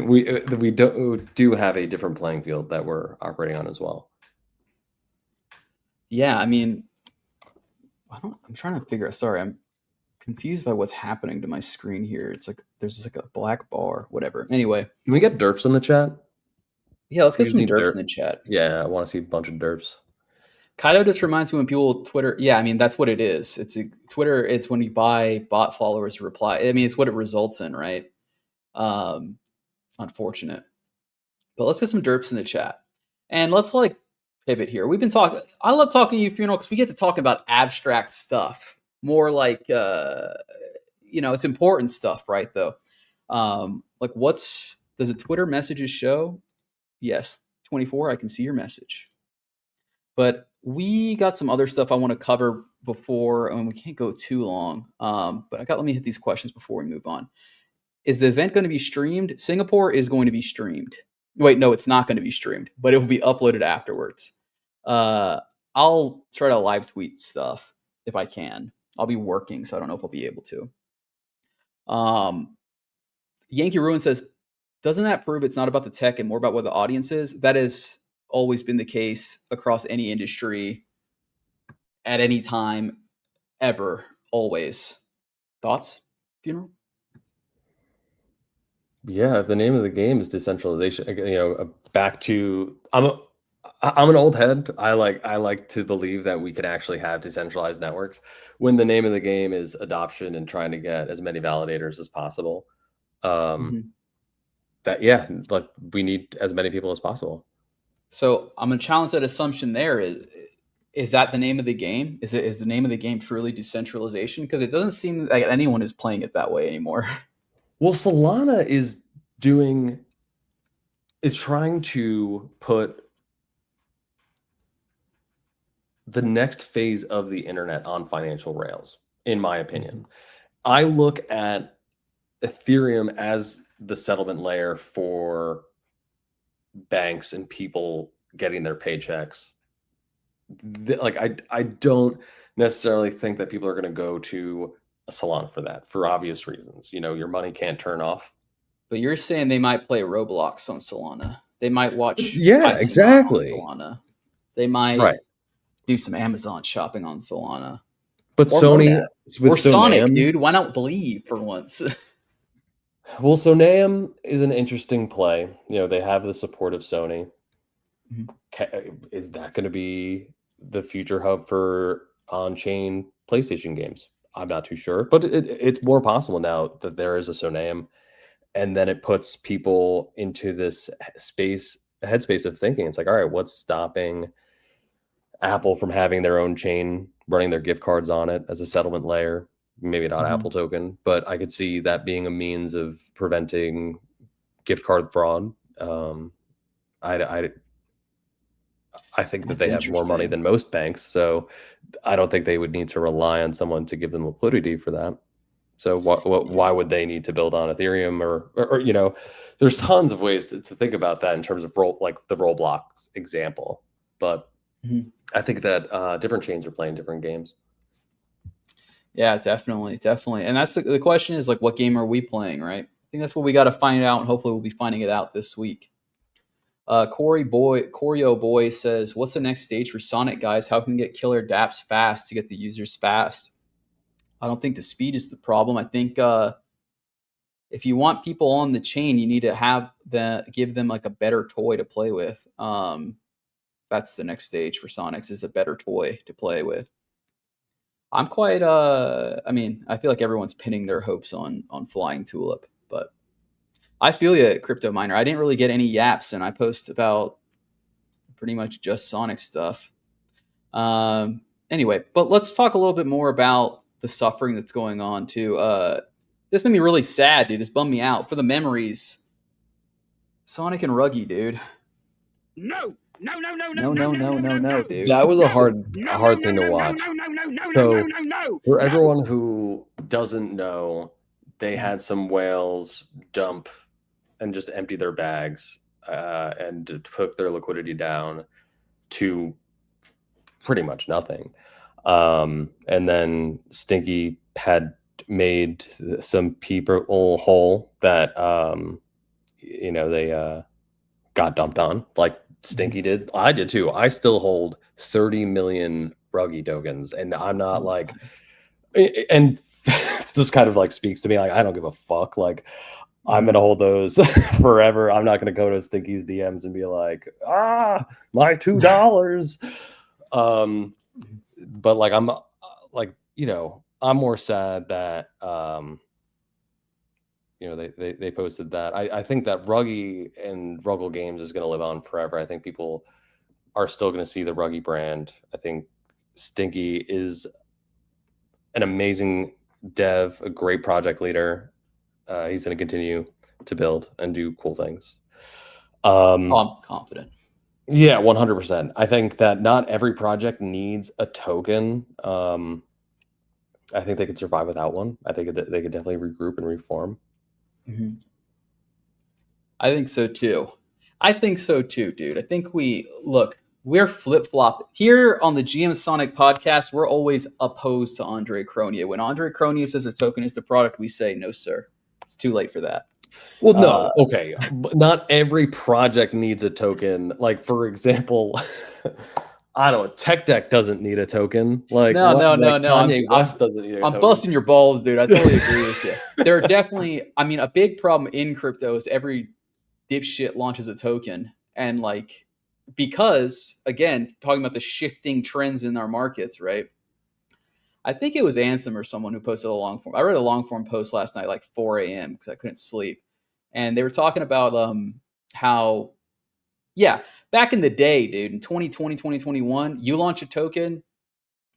we do have a different playing field that we're operating on as well. Yeah, I mean, I'm trying to figure out. Sorry, I'm confused by what's happening to my screen here. It's like there's just like a black bar, whatever. Anyway, can we get derps in the chat? Yeah, let's get some derps in the chat. Yeah, I want to see a bunch of derps. Kaido just reminds me when people Twitter. Yeah, I mean, that's what it is. It's Twitter. It's when you buy bot followers to reply. I mean, it's what it results in, right? Unfortunate. But let's get some derps in the chat. And let's like pivot here. We've been talking. I love talking to you, Funeral, because we get to talk about abstract stuff. More like, it's important stuff, right, though? Like does the Twitter messages show? Yes, 24, I can see your message. But we got some other stuff I want to cover before, and we can't go too long. But let me hit these questions before we move on. Is the event going to be streamed? Singapore is going to be streamed. Wait, no, it's not going to be streamed, but it will be uploaded afterwards. I'll try to live tweet stuff if I can. I'll be working, so I don't know if I'll be able to. Yankee Ruin says, doesn't that prove it's not about the tech and more about what the audience is? That has always been the case across any industry at any time, ever, always. Thoughts, Funeral? Yeah, if the name of the game is decentralization, back to I'm an old head. I like to believe that we can actually have decentralized networks when the name of the game is adoption and trying to get as many validators as possible. Like we need as many people as possible. So I'm gonna challenge that assumption. There is that the name of the game? Is the name of the game truly decentralization? Because it doesn't seem like anyone is playing it that way anymore. Well, Solana is trying to put the next phase of the internet on financial rails, in my opinion. I look at Ethereum as the settlement layer for banks and people getting their paychecks. I don't necessarily think that people are going to go to a Solana for that, for obvious reasons. Your money can't turn off. But you're saying they might play Roblox on Solana. They might watch exactly on Solana. They might do some Amazon shopping on Solana. But Sony or Sonic, dude. Why not Believe for once? Well, Sonam is an interesting play. They have the support of Sony. Is that going to be the future hub for on-chain PlayStation games? I'm not too sure, but it's more possible now that there is a Sonam, and then it puts people into this headspace of thinking. It's like, all right, what's stopping Apple from having their own chain, running their gift cards on it as a settlement layer? Maybe not Apple token, but I could see that being a means of preventing gift card fraud. I think that they have more money than most banks, so I don't think they would need to rely on someone to give them liquidity for that. So why would they need to build on Ethereum or there's tons of ways to think about that in terms of like the Roblox example. But I think that different chains are playing different games. Yeah, definitely. And that's the question is, like, what game are we playing, right? I think that's what we got to find out, and hopefully we'll be finding it out this week. Coreo Boy says, what's the next stage for Sonic, guys? How can we get killer dApps fast to get the users fast? I don't think the speed is the problem. I think if you want people on the chain, you need to give them like a better toy to play with. That's the next stage for Sonics, is a better toy to play with. I'm quite I feel like everyone's pinning their hopes on Flying Tulip, but I feel you, Crypto Miner. I didn't really get any yaps, and I post about pretty much just Sonic stuff. Anyway, but let's talk a little bit more about the suffering that's going on too. This made me really sad, dude. This bummed me out. For the memories, Sonic and Ruggy, dude. No, dude. That was a hard thing to watch. So for everyone who doesn't know, they had some whales dump and just empty their bags and took their liquidity down to pretty much nothing. And then Stinky had made some people whole that they got dumped on, like Stinky did. I did too. I still hold 30 million Ruggy tokens, and I'm not like, and this kind of like speaks to me. Like, I don't give a fuck. Like, I'm gonna hold those forever. I'm not gonna go to Stinky's DMs and be like, my $2. But like, I'm like, I'm more sad that they posted that. I think that Ruggy and Ruggle Games is going to live on forever. I think people are still going to see the Ruggy brand. I think Stinky is an amazing dev, a great project leader. He's going to continue to build and do cool things. I'm confident. Yeah, 100%. I think that not every project needs a token. I think they could survive without one. I think they could definitely regroup and reform. I think so too. Dude. I think we're flip-flop here on the GM Sonic podcast. We're always opposed to Andre Cronje. When Andre Cronje says a token is the product, we say, no, sir. It's too late for that. Well, no, okay. But not every project needs a token. Like, for example, I don't know, Tech Deck doesn't need a token. Like, no. Kanye West doesn't need a token. I'm busting your balls, dude. I totally agree with you. There are definitely, a big problem in crypto is every dipshit launches a token. And like, because again, talking about the shifting trends in our markets, right? I think it was Ansem or someone who posted a long form. I read a long form post last night, like 4 a.m. because I couldn't sleep. And they were talking about how, back in the day, dude, in 2020, 2021, you launch a token,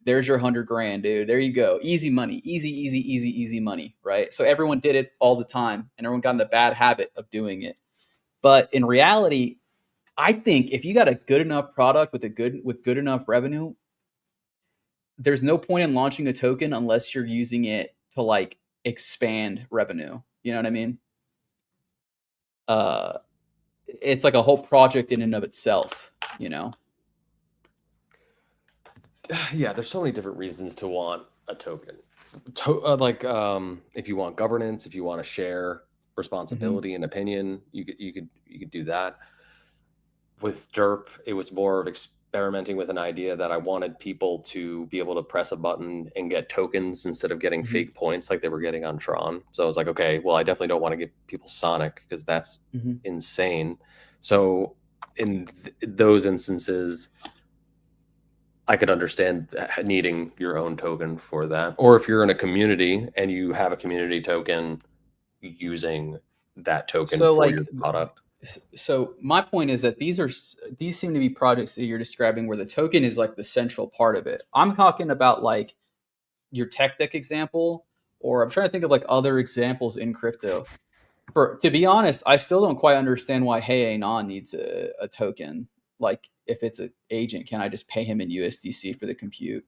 there's your $100,000, dude. There you go. Easy money. Easy money, right? So everyone did it all the time, and everyone got in the bad habit of doing it. But in reality, I think if you got a good enough product with good enough revenue, there's no point in launching a token unless you're using it to like expand revenue. You know what I mean? It's like a whole project in and of itself, you know? Yeah, there's so many different reasons to want a token. If you want governance, if you want to share responsibility and opinion, you could do that. With Derp, it was more of experimenting with an idea that I wanted people to be able to press a button and get tokens instead of getting fake points like they were getting on Tron. So I was like, okay, well, I definitely don't want to give people Sonic because that's insane. So in those instances, I could understand needing your own token for that. Or if you're in a community and you have a community token, using that token for your product. So my point is that these seem to be projects that you're describing where the token is like the central part of it. I'm talking about like your tech deck example, or I'm trying to think of like other examples in crypto. To be honest, I still don't quite understand why Hey Anon needs a token. Like if it's an agent, can I just pay him in USDC for the compute?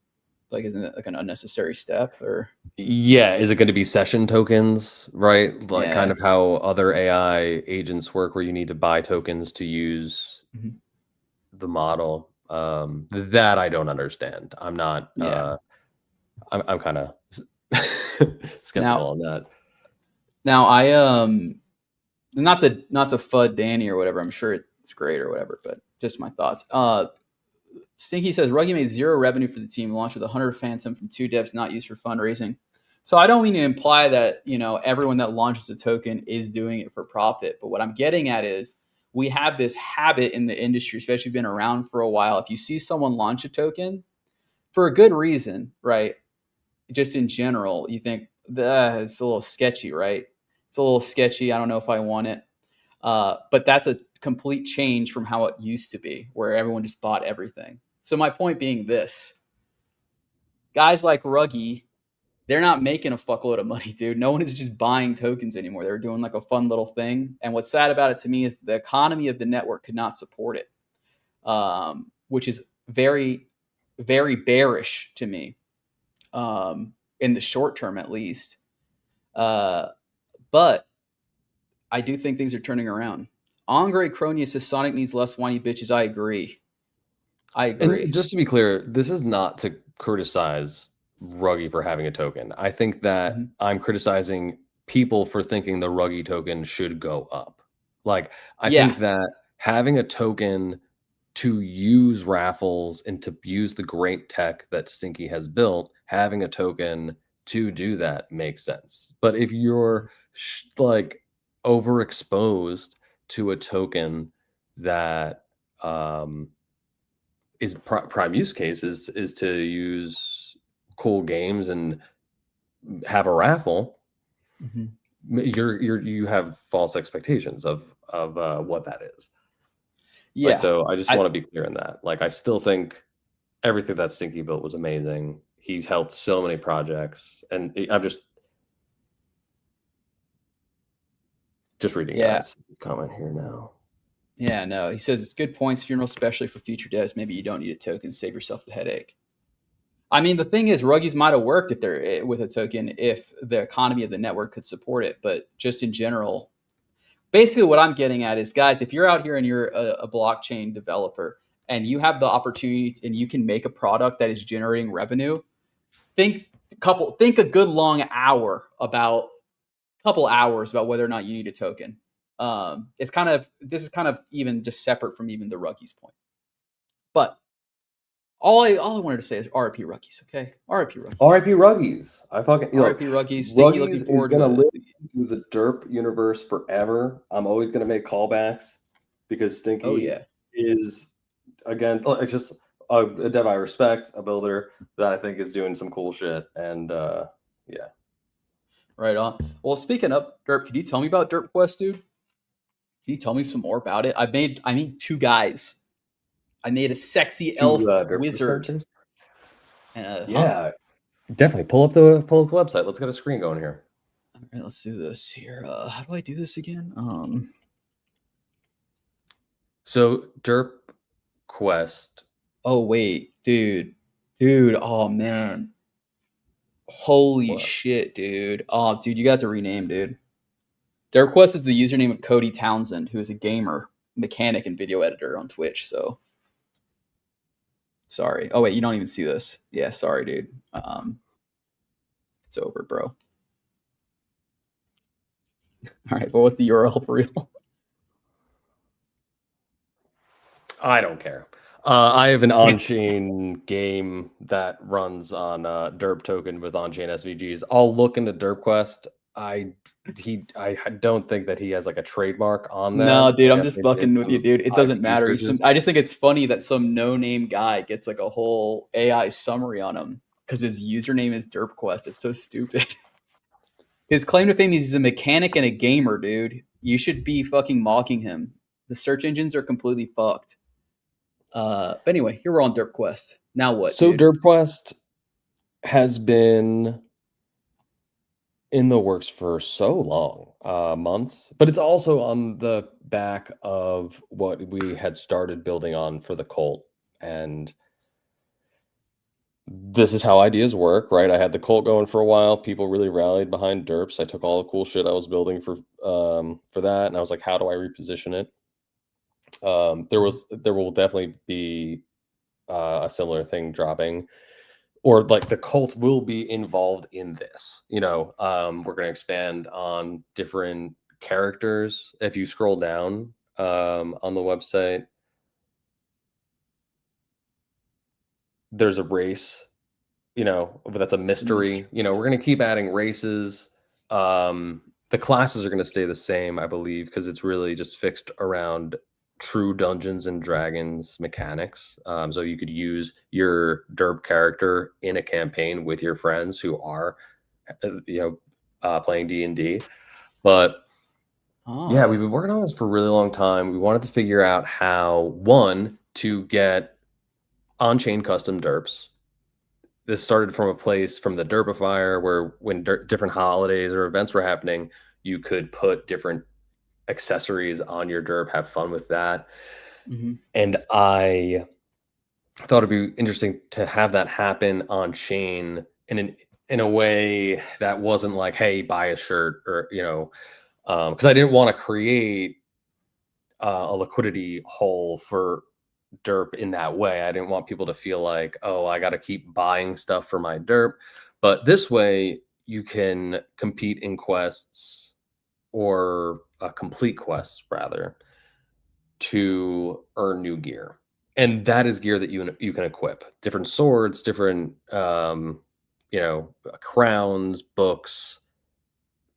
Like, isn't it like an unnecessary step? Or yeah, is it going to be session tokens, right? Like kind of how other AI agents work, where you need to buy tokens to use the model. That I don't understand. I'm not. I'm kind of skeptical on that. Now I not to FUD Danny or whatever. I'm sure it's great or whatever, but just my thoughts. Stinky says Ruggie made zero revenue for the team, launched with 100 Phantom from 2 devs not used for fundraising. So I don't mean to imply that, you know, everyone that launches a token is doing it for profit. But what I'm getting at is we have this habit in the industry, especially been around for a while. If you see someone launch a token for a good reason, right? Just in general, you think it's a little sketchy, right? It's a little sketchy. I don't know if I want it. But that's a complete change from how it used to be, where everyone just bought everything. So my point being this, guys like Ruggie, they're not making a fuckload of money, dude. No one is just buying tokens anymore. They're doing like a fun little thing. And what's sad about it to me is the economy of the network could not support it, which is very, very bearish to me, in the short term at least. But I do think things are turning around. Angre Cronia says Sonic needs less whiny bitches. I agree. And just to be clear, this is not to criticize Ruggie for having a token. I think that I'm criticizing people for thinking the Ruggie token should go up. Like, I think that having a token to use raffles and to use the great tech that Stinky has built, having a token to do that makes sense. But if you're like overexposed to a token that is prime use case is to use cool games and have a raffle, you have false expectations of what that is. Yeah. Like, so I just want to be clear in that. Like, I still think everything that Stinky built was amazing. He's helped so many projects, and I'm just reading guys' comment here now. Yeah, no, he says it's good points, funeral, especially for future devs. Maybe you don't need a token, save yourself the headache. I mean, the thing is, Ruggies might have worked if they're with a token if the economy of the network could support it. But just in general, basically what I'm getting at is, guys, if you're out here and you're a blockchain developer and you have the opportunity and you can make a product that is generating revenue, think a good long hour about couple hours about whether or not you need a token. This is kind of even just separate from even the Ruggies point. But all I wanted to say is R.I.P. Ruggies, okay? R.I.P. Ruggies. R.I.P. Ruggies. I fucking R.I.P. Ruggies. Stinky Ruggies looking forward is gonna to live through the Derp universe forever. I'm always gonna make callbacks because Stinky is, again, it's just a dev I respect, a builder that I think is doing some cool shit, and yeah. Right on. Well, speaking of Derp, can you tell me about DerpQuest, dude? Can you tell me some more about it? I made 2 guys. I made a sexy elf wizard. Definitely pull up the website. Let's get a screen going here. All right, let's do this here. How do I do this again? So DerpQuest. Oh wait, dude, Dude, oh man. Holy shit, dude. Oh, dude, you got to rename, dude. DerpQuest is the username of Cody Townsend, who is a gamer, mechanic, and video editor on Twitch. So, sorry. Oh wait, you don't even see this. Yeah, sorry, dude. It's over, bro. All right, but what's the URL for real? I don't care. I have an on-chain game that runs on Derp token with on-chain SVGs. I'll look into DerpQuest. I don't think that he has like a trademark on that. No, dude, I'm just fucking with you, dude. It doesn't matter. I just think it's funny that some no-name guy gets like a whole AI summary on him because his username is DerpQuest. It's so stupid. His claim to fame is he's a mechanic and a gamer, dude. You should be fucking mocking him. The search engines are completely fucked. But anyway, here we're on DerpQuest. Now what? So dude? DerpQuest has been in the works for so long, months, but it's also on the back of what we had started building on for the cult. And this is how ideas work, right? I had the cult going for a while. People really rallied behind Derps. I took all the cool shit I was building for that, and I was like, how do I reposition it? There will definitely be a similar thing dropping, or like the cult will be involved in this. We're going to expand on different characters. If you scroll down on the website, there's a race, but that's a mystery. We're going to keep adding races. The classes are going to stay the same, I believe, because it's really just fixed around true Dungeons and Dragons mechanics. So you could use your derp character in a campaign with your friends who are, playing D&D. But yeah, we've been working on this for a really long time. We wanted to figure out how, one, to get on-chain custom derps. This started from a place from the Derpifier where when different holidays or events were happening, you could put different accessories on your derp, have fun with that. Mm-hmm. And I thought it'd be interesting to have that happen on chain in a way that wasn't like, hey, buy a shirt, or because I didn't want to create a liquidity hole for derp in that way. I didn't want people to feel like, oh, I got to keep buying stuff for my derp. But this way you can compete in quests, or complete quests rather, to earn new gear. And that is gear that you can equip. Different swords, different crowns, books,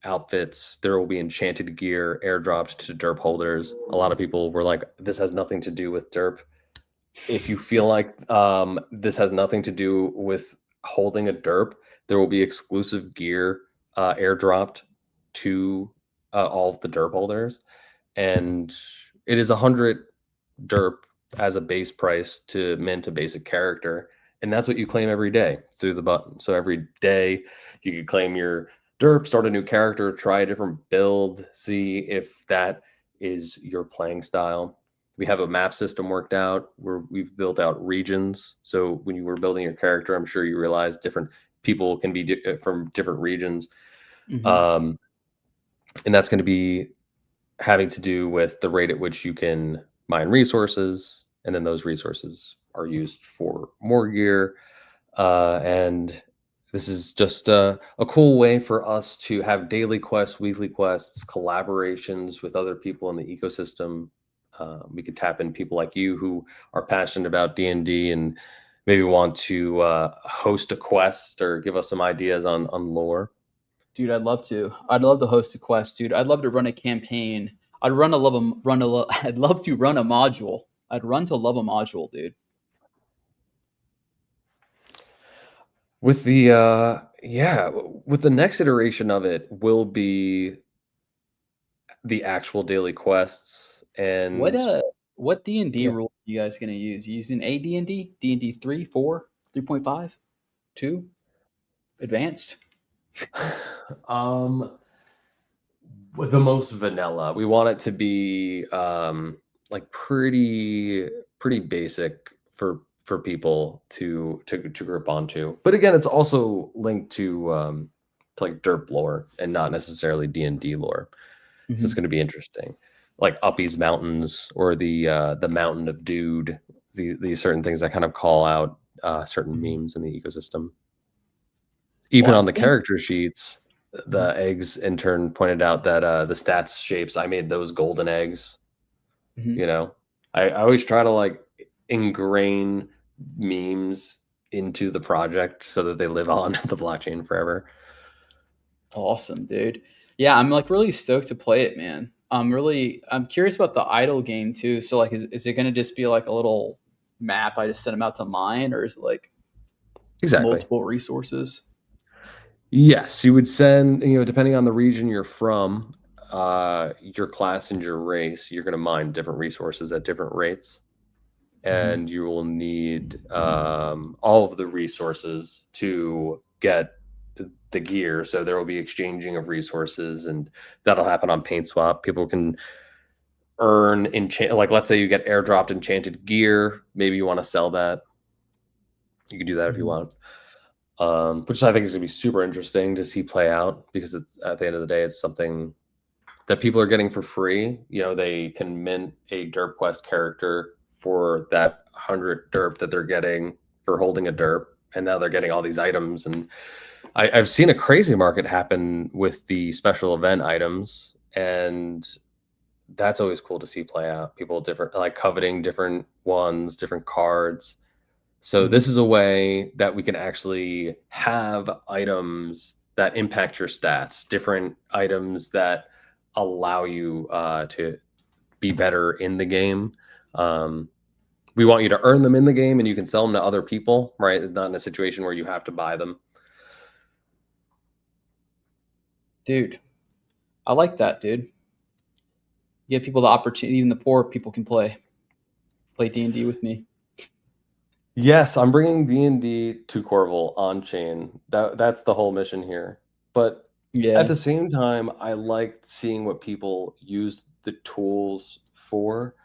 outfits. There will be enchanted gear airdropped to derp holders. A lot of people were like, this has nothing to do with derp. If you feel like this has nothing to do with holding a derp, there will be exclusive gear airdropped to all of the derp holders. And it is 100 derp as a base price to mint a basic character. And that's what you claim every day through the button. So every day you can claim your derp, start a new character, try a different build, see if that is your playing style. We have a map system worked out where we've built out regions. So when you were building your character, I'm sure you realized different people can be from different regions. Mm-hmm. And that's going to be having to do with the rate at which you can mine resources. And then those resources are used for more gear. And this is just a cool way for us to have daily quests, weekly quests, collaborations with other people in the ecosystem. We could tap in people like you who are passionate about D&D and maybe want to host a quest or give us some ideas on lore. Dude, I'd love to. I'd love to host a quest, dude. I'd love to run a campaign. I'd love to run a module. I'd run to love a module, dude. With the with the next iteration of it will be the actual daily quests. And what D&D rule are you guys going to use? You using a D&D? D&D 3, 4, 3.5, 2, advanced? With the most vanilla. We want it to be like pretty basic for for people to grip onto. But again, it's also linked to like derp lore and not necessarily D&D lore. So it's going to be interesting. Like Uppy's Mountains or the Mountain of Dude, these certain things that kind of call out certain memes in the ecosystem. Even on the character sheets, the eggs intern pointed out that the stats shapes, I made those golden eggs. You know, I always try to like ingrain memes into the project so that they live on the blockchain forever. Awesome, dude. Yeah, I'm like really stoked to play it, man. I'm curious about the idle game too. So like, is it going to just be like a little map I just send them out to mine, or is it like multiple resources? Yes, you would send, depending on the region you're from, your class and your race, you're going to mine different resources at different rates. And you will need all of the resources to get the gear. So there will be exchanging of resources, and that'll happen on PaintSwap. People can earn like let's say you get airdropped enchanted gear. Maybe you want to sell that. You can do that if you want. Which I think is going to be super interesting to see play out, because it's at the end of the day, it's something that people are getting for free. They can mint a DerpQuest character for that 100 derp that they're getting for holding a derp, and now they're getting all these items. And I've seen a crazy market happen with the special event items, and that's always cool to see play out. People like coveting different ones, different cards. So this is a way that we can actually have items that impact your stats, different items that allow you to be better in the game. We want you to earn them in the game, and you can sell them to other people, right? It's not in a situation where you have to buy them. Dude, I like that, dude. You give people the opportunity, even the poor people can play D&D with me. Yes, I'm bringing D&D to Corval on chain. That's the whole mission here. But at the same time, I like seeing what people use the tools for.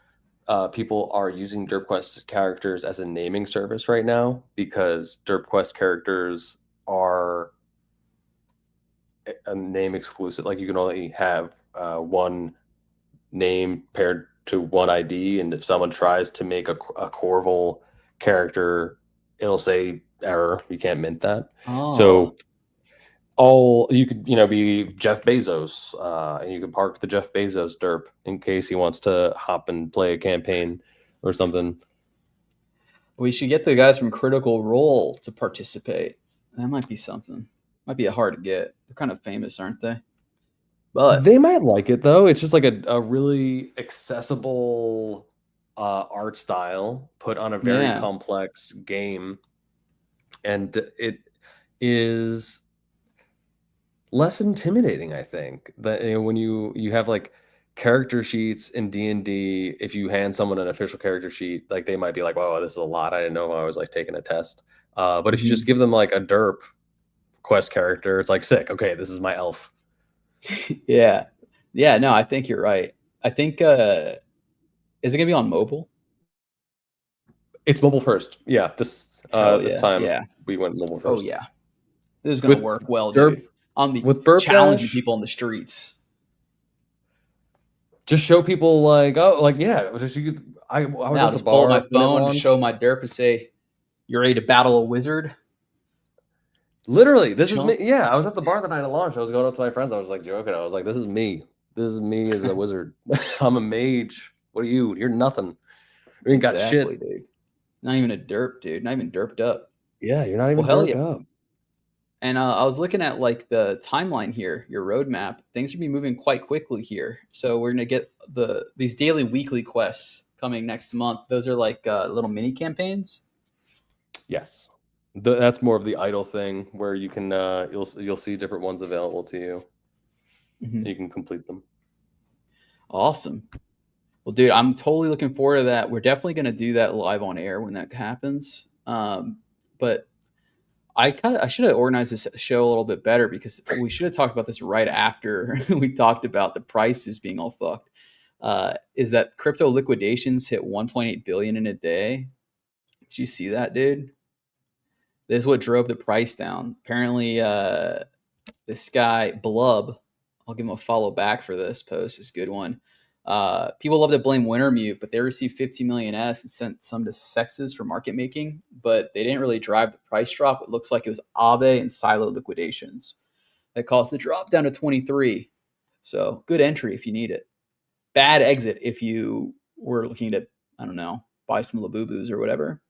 People are using DerpQuest characters as a naming service right now, because DerpQuest characters are a name exclusive. Like you can only have one name paired to one ID, and if someone tries to make a Corval character, it'll say error. You can't mint that. So you could be Jeff Bezos, and you can park the Jeff Bezos derp in case he wants to hop and play a campaign or something. We should get the guys from Critical Role to participate. That might be something. Might be hard to get. They're kind of famous, aren't they? But they might like it though. It's just like a really accessible art style put on a very complex game, and it is less intimidating, I think, that when you have like character sheets in D&D, if you hand someone an official character sheet, like they might be like, "Whoa, this is a lot. I didn't know I was like taking a test." But if you just give them like a derp quest character, it's like, sick. Okay, this is my elf. Yeah. No, I think you're right. I think is it gonna be on mobile? It's mobile first. Yeah. This time we went mobile first. Oh yeah. This is gonna work well, dude. On the challenging people on the streets. Just show people like, I was now, at the just bar. Pull my phone and show my derp and say, "You ready to battle a wizard?" Literally, this is me. Yeah, I was at the bar the night of launch. I was going up to my friends. I was like joking. I was like, "This is me. This is me as a wizard. I'm a mage. What are you? You're nothing. You ain't got shit, dude. Not even a derp, dude. Not even derped up. Yeah, you're not even derped up." And I was looking at like the timeline here, your roadmap. Things are gonna be moving quite quickly here. So we're gonna get these daily, weekly quests coming next month. Those are like little mini campaigns. Yes, that's more of the idle thing where you can you'll see different ones available to you. You can complete them. Awesome. Well, dude, I'm totally looking forward to that. We're definitely gonna do that live on air when that happens. But I should have organized this show a little bit better, because we should have talked about this right after we talked about the prices being all fucked. Is that crypto liquidations hit 1.8 billion in a day? Did you see that, dude? This is what drove the price down. Apparently, this guy Blub, I'll give him a follow back for this post. It's a good one. People love to blame Wintermute, but they received 15 million S and sent some to Sexes for market making, but they didn't really drive the price drop. It looks like it was Aave and Silo liquidations that caused the drop down to 23. So good entry if you need it. Bad exit if you were looking to, I don't know, buy some Labubus or whatever.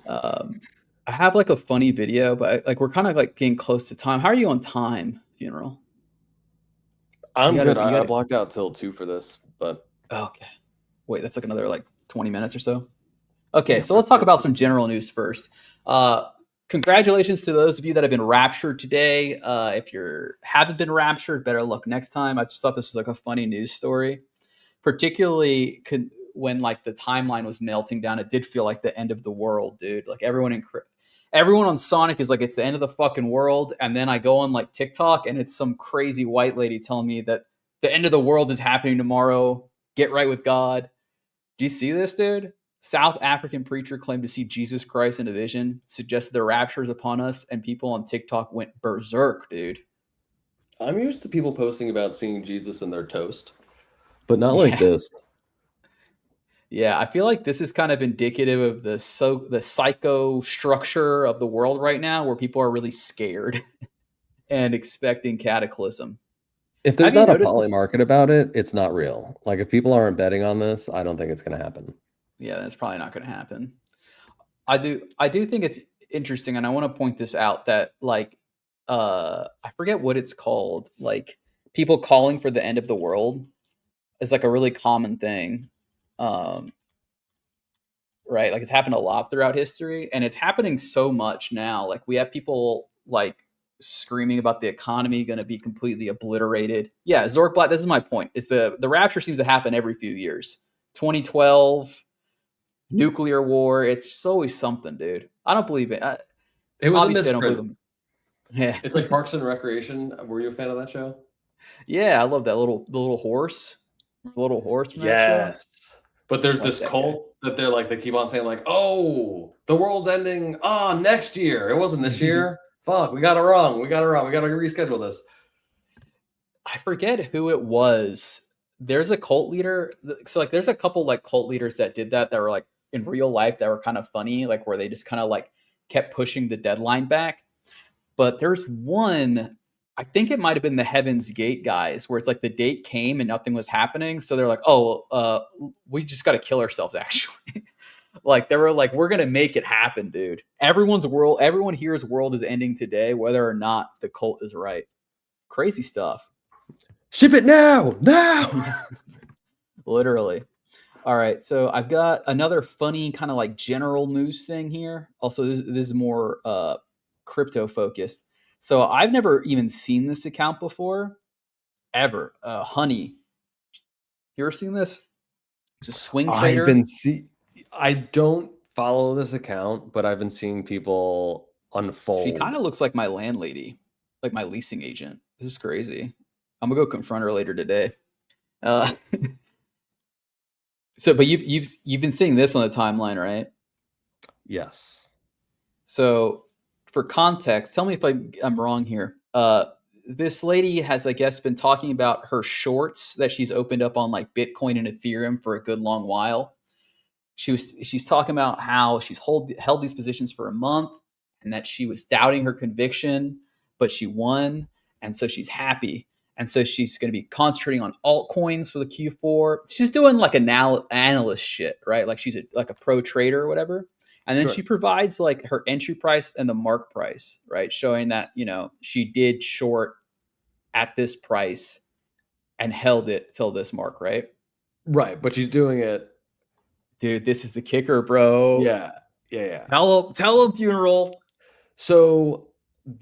I have like a funny video, but like we're kind of like getting close to time. How are you on time, Funeral? I'm good. I blocked out till 2 for this, but okay. Wait, that's like another like 20 minutes or so. Okay, yeah, so let's talk about some general news first. Congratulations to those of you that have been raptured today. If you haven't been raptured, better luck next time. I just thought this was like a funny news story, particularly when like the timeline was melting down. It did feel like the end of the world, dude. Like everyone on Sonic is like, it's the end of the fucking world. And then I go on like TikTok and it's some crazy white lady telling me that the end of the world is happening tomorrow. Get right with God. Do you see this, dude? South African preacher claimed to see Jesus Christ in a vision, suggested the rapture is upon us, and people on TikTok went berserk, dude. I'm used to people posting about seeing Jesus in their toast, but not like this. Yeah, I feel like this is kind of indicative of the psycho structure of the world right now, where people are really scared and expecting cataclysm. If there's not a poly market about it, it's not real. Like if people aren't betting on this, I don't think it's going to happen. Yeah, that's probably not going to happen. I do think it's interesting, and I want to point this out that like I forget what it's called. Like people calling for the end of the world is like a really common thing. Right? Like it's happened a lot throughout history, and it's happening so much now. Like we have people like screaming about the economy going to be completely obliterated. Yeah, Zorkblatt, this is my point. Is the rapture seems to happen every few years. 2012, nuclear war. It's just always something, dude. I don't believe it. It was obviously I don't believe them. Yeah, it's like Parks and Recreation. Were you a fan of that show? Yeah, I love that little horse. Little horse. From that show. But there's this cult that they're like, they keep on saying like, oh, the world's ending next year. It wasn't this year. Fuck, we got it wrong. We got to reschedule this. I forget who it was. There's a cult leader. So like, there's a couple like cult leaders that did that were like in real life that were kind of funny, like where they just kind of like kept pushing the deadline back. But there's one, I think it might have been the Heaven's Gate guys, where it's like the date came and nothing was happening. So they're like, oh, we just got to kill ourselves, actually. Like they were like, we're going to make it happen, dude. Everyone here's world is ending today, whether or not the cult is right. Crazy stuff. Ship it now. Literally. All right. So I've got another funny kind of like general news thing here. Also, this is more crypto focused. So I've never even seen this account before, ever. Honey, you ever seen this? It's a swing trader. I don't follow this account, but I've been seeing people unfold. She kind of looks like my landlady, like my leasing agent. This is crazy. I'm gonna go confront her later today. So, but you've been seeing this on the timeline, right? Yes. So, for context, tell me if I'm wrong here. This lady has, I guess, been talking about her shorts that she's opened up on like Bitcoin and Ethereum for a good long while. She's talking about how she's held these positions for a month and that she was doubting her conviction, but she won, and so she's happy. And so she's going to be concentrating on altcoins for the Q4. She's doing like analyst shit, right? Like she's like a pro trader or whatever. And then she provides like her entry price and the mark price, right? Showing that, she did short at this price and held it till this mark, right? Right. But she's doing it. Dude, this is the kicker, bro. Yeah. Tell them, Funeral. So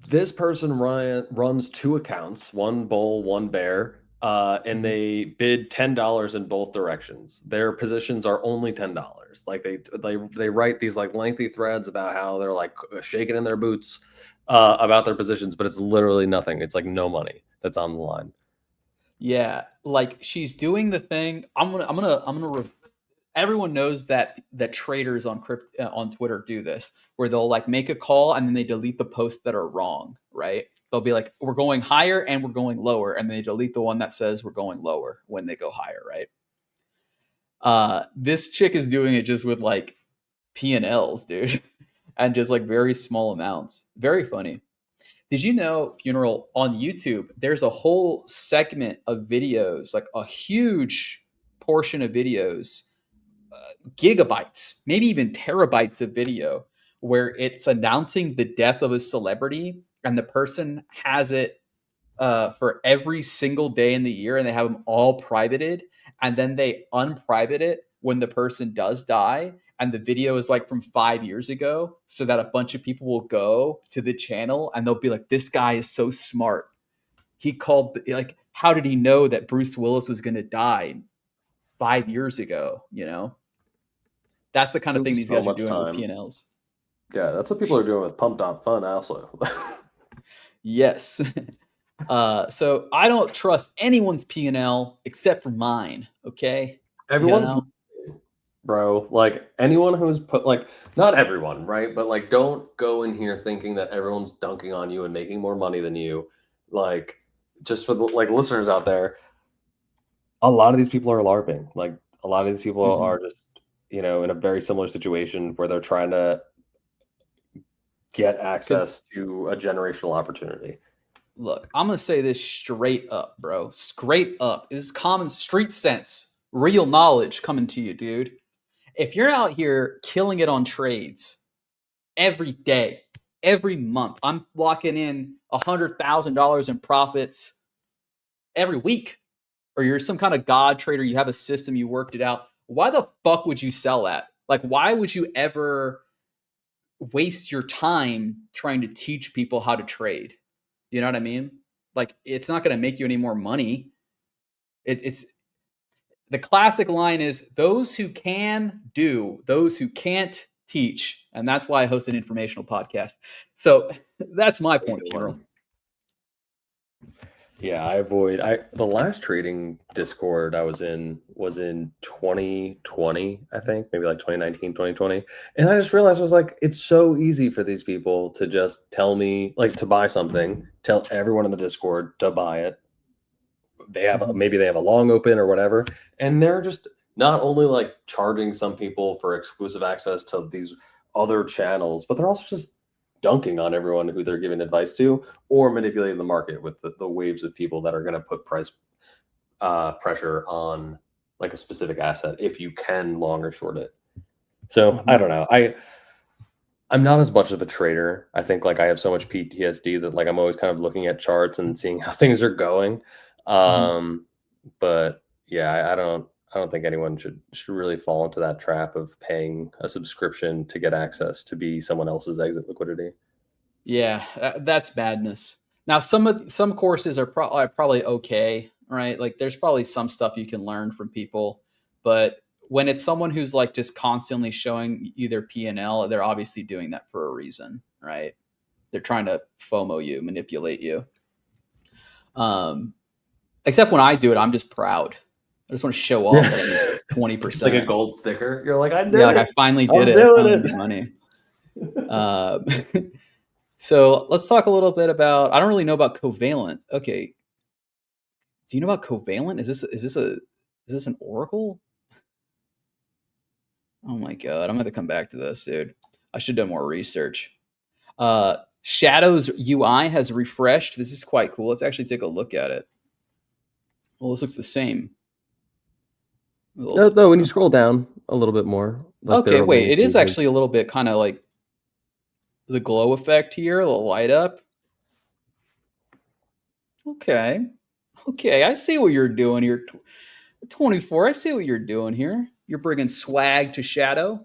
this person runs 2 accounts, one bull, one bear, and they bid $10 in both directions. Their positions are only $10. Like they write these like lengthy threads about how they're like shaking in their boots about their positions, but it's literally nothing. It's like no money that's on the line. Yeah, like she's doing the thing. I'm gonna everyone knows that traders on Twitter do this, where they'll like make a call and then they delete the posts that are wrong, right? They'll be like, we're going higher and we're going lower, and they delete the one that says we're going lower when they go higher, right? This chick is doing it just with like P&Ls, dude, and just like very small amounts. Very funny. Did you know, Funeral, on YouTube, there's a whole segment of videos, like a huge portion of videos, gigabytes, maybe even terabytes of video, where it's announcing the death of a celebrity, and the person has it for every single day in the year, and they have them all privated, and then they unprivate it when the person does die, and the video is like from 5 years ago, so that a bunch of people will go to the channel and they'll be like, this guy is so smart. He called, like, how did he know that Bruce Willis was going to die 5 years ago? You know, that's the kind of thing these guys are doing with P&Ls. Yeah, that's what people are doing with Pump.Fun also. Yes. So I don't trust anyone's P&L except for mine. Okay. Everyone's, bro, like anyone who's put, like, not everyone, right? But like, don't go in here thinking that everyone's dunking on you and making more money than you. Like, just for the like listeners out there, a lot of these people are LARPing. Like, a lot of these people are just, you know, in a very similar situation where they're trying to get access to a generational opportunity. Look, I'm going to say this straight up, bro. Straight up. This is common street sense, real knowledge coming to you, dude. If you're out here killing it on trades every day, every month, I'm locking in $100,000 in profits every week, or you're some kind of god trader, you have a system, you worked it out, why the fuck would you sell at? Like, why would you ever waste your time trying to teach people how to trade? You know what I mean? Like, it's not going to make you any more money. It's the classic line is, those who can do, those who can't teach. And that's why I host an informational podcast. So that's my point, Funeral. Yeah, the last trading Discord I was in 2020, I think, maybe like 2019, 2020. And I just realized, I was like, it's so easy for these people to just tell me, like, to buy something, tell everyone in the Discord to buy it. They have, maybe they have a long open or whatever. And they're just not only like charging some people for exclusive access to these other channels, but they're also just dunking on everyone who they're giving advice to, or manipulating the market with the waves of people that are going to put price pressure on like a specific asset if you can long or short it. So I don't know. I'm not as much of a trader. I think like I have so much PTSD that like I'm always kind of looking at charts and seeing how things are going. But yeah, I don't think anyone should really fall into that trap of paying a subscription to get access to be someone else's exit liquidity. Yeah, that's madness. Now, some courses are probably okay, right? Like, there's probably some stuff you can learn from people, but when it's someone who's like just constantly showing you their P&L, they're obviously doing that for a reason, right? They're trying to FOMO you, manipulate you. Except when I do it, I'm just proud. I just want to show off that I'm 20%. It's like a gold sticker. You're like, I did it. Like, I finally did it. I finally did money. So let's talk a little bit about, I don't really know about Covalent. Okay. Do you know about Covalent? Is this an Oracle? Oh my God. I'm going to come back to this, dude. I should have done more research. Shadow's UI has refreshed. This is quite cool. Let's actually take a look at it. Well, this looks the same. No, when you scroll down a little bit more. Like, okay, wait. It is actually a little bit kind of like the glow effect here, a little light up. Okay. I see what you're doing here. 24, I see what you're doing here. You're bringing swag to Shadow.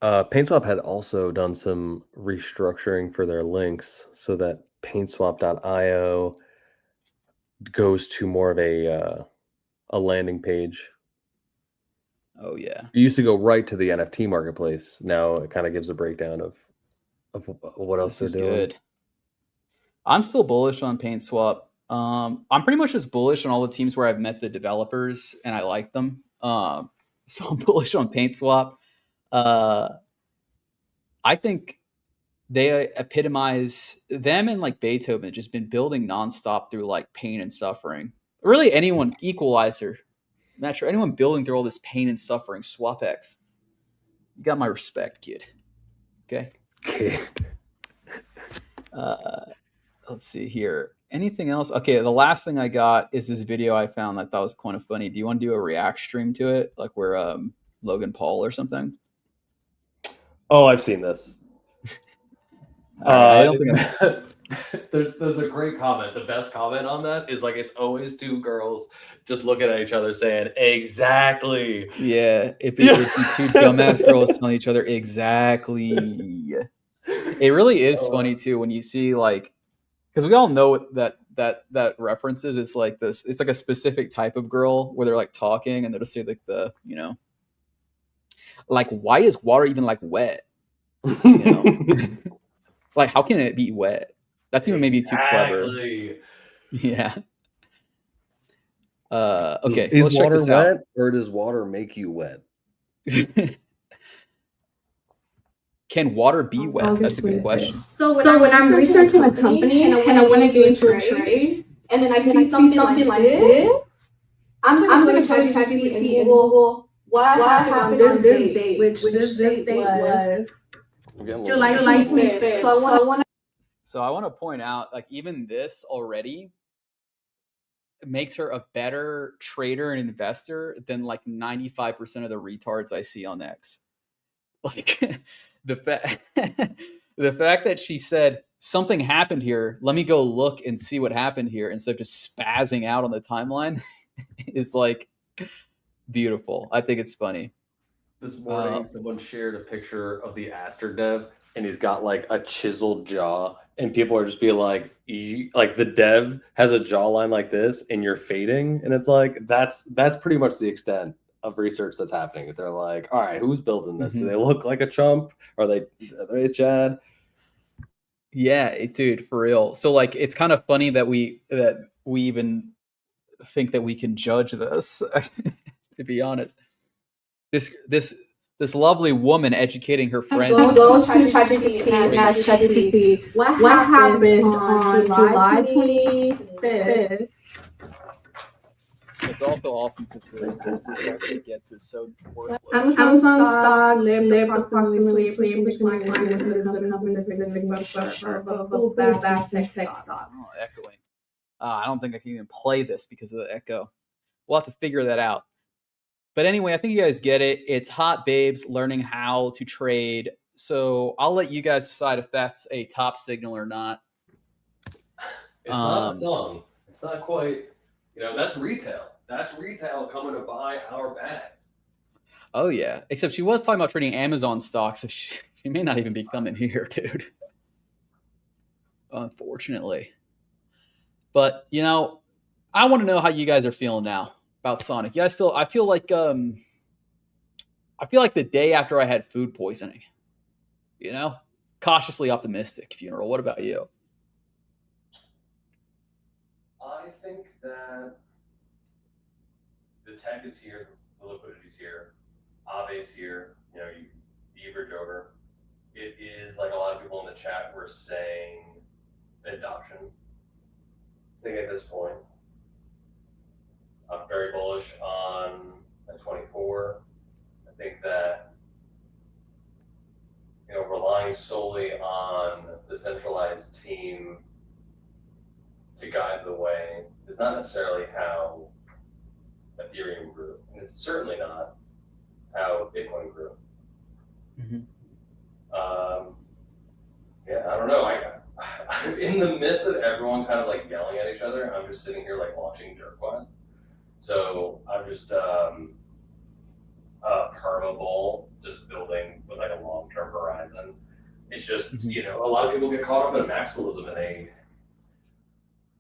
PaintSwap had also done some restructuring for their links so that PaintSwap.io goes to more of a landing page. Oh yeah. You used to go right to the NFT marketplace. Now it kind of gives a breakdown of what else they're doing. Good. I'm still bullish on PaintSwap. I'm pretty much just bullish on all the teams where I've met the developers and I like them. So I'm bullish on Paint Swap. I think they epitomize them and like Beethoven just been building nonstop through like pain and suffering. Really, anyone, Equalizer, I'm not sure anyone building through all this pain and suffering. SwapX, you got my respect, kid. Okay. Let's see here. Anything else? Okay, the last thing I got is this video I found that I thought was kind of funny. Do you want to do a react stream to it, like where Logan Paul or something? Oh, I've seen this. I don't think there's a great comment. The best comment on that is like it's always two girls just looking at each other saying exactly. Yeah, if it's two dumbass girls telling each other exactly. It really is funny too when you see like, because we all know that references. It's like this. It's like a specific type of girl where they're like talking and they'll just say like the like why is water even like wet? Like how can it be wet? That's even maybe too clever. Yeah. Okay. So is water wet or does water make you wet? Can water be wet? That's a good question. So when I'm researching a company and I want to get into a trade, and then I see something like this, I'm going to ChatGPT and Google what happened on this date, which this date was July 25th. So I want to point out, like, even this already makes her a better trader and investor than like 95% of the retards I see on X. Like the fact that she said something happened here, let me go look and see what happened here, instead of just spazzing out on the timeline is like beautiful. I think it's funny. This morning, someone shared a picture of the Aster dev, and he's got like a chiseled jaw, and people are just being like the dev has a jawline like this, and you're fading, and it's like that's pretty much the extent of research that's happening. They're like, all right, who's building this? Do they look like a chump? Are they Chad? Yeah, dude, for real. So like, it's kind of funny that we even think that we can judge this. To be honest, this lovely woman educating her friends. Go to ChatGPT and ask ChatGPT what happened on July 25th. It's also awesome because the gets is so worthless. Amazon stock lived approximately 3% of bad tech stocks. Oh, echoing. I don't think I can even play this because of the echo. We'll have to figure that out. But anyway, I think you guys get it. It's hot babes learning how to trade. So I'll let you guys decide if that's a top signal or not. It's not a song. It's not quite. That's retail. That's retail coming to buy our bags. Oh, yeah. Except she was talking about trading Amazon stocks, so she may not even be coming here, dude. Unfortunately. But, I want to know how you guys are feeling now about Sonic. Yeah, I feel like the day after I had food poisoning. Cautiously optimistic, funeral. What about you? I think that the tech is here, the liquidity is here, Aave's here, Beaver Joker. It is like a lot of people in the chat were saying adoption. I think at this point, I'm very bullish on the 24. I think that relying solely on the centralized team to guide the way is not necessarily how Ethereum grew, and it's certainly not how Bitcoin grew. Mm-hmm. I don't know. I'm in the midst of everyone kind of like yelling at each other. I'm just sitting here like watching DerpQuest. So I'm just perma bull, just building with like a long-term horizon. It's just a lot of people get caught up in maximalism and they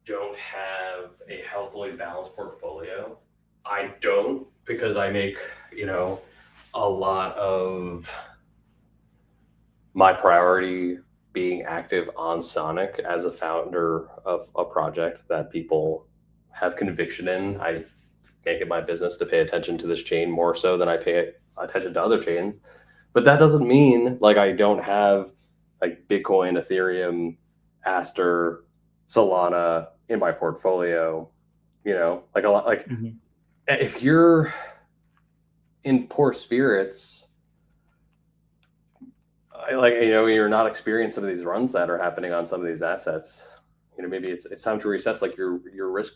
don't have a healthily balanced portfolio. I don't, because I make a lot of my priority being active on Sonic as a founder of a project that people have conviction in. I make it my business to pay attention to this chain more so than I pay attention to other chains. But that doesn't mean like I don't have like Bitcoin, Ethereum, Aster, Solana in my portfolio, you know, like a lot, like if you're in poor spirits, like, you know, you're not experiencing some of these runs that are happening on some of these assets, you know, maybe it's time to reassess like your risk,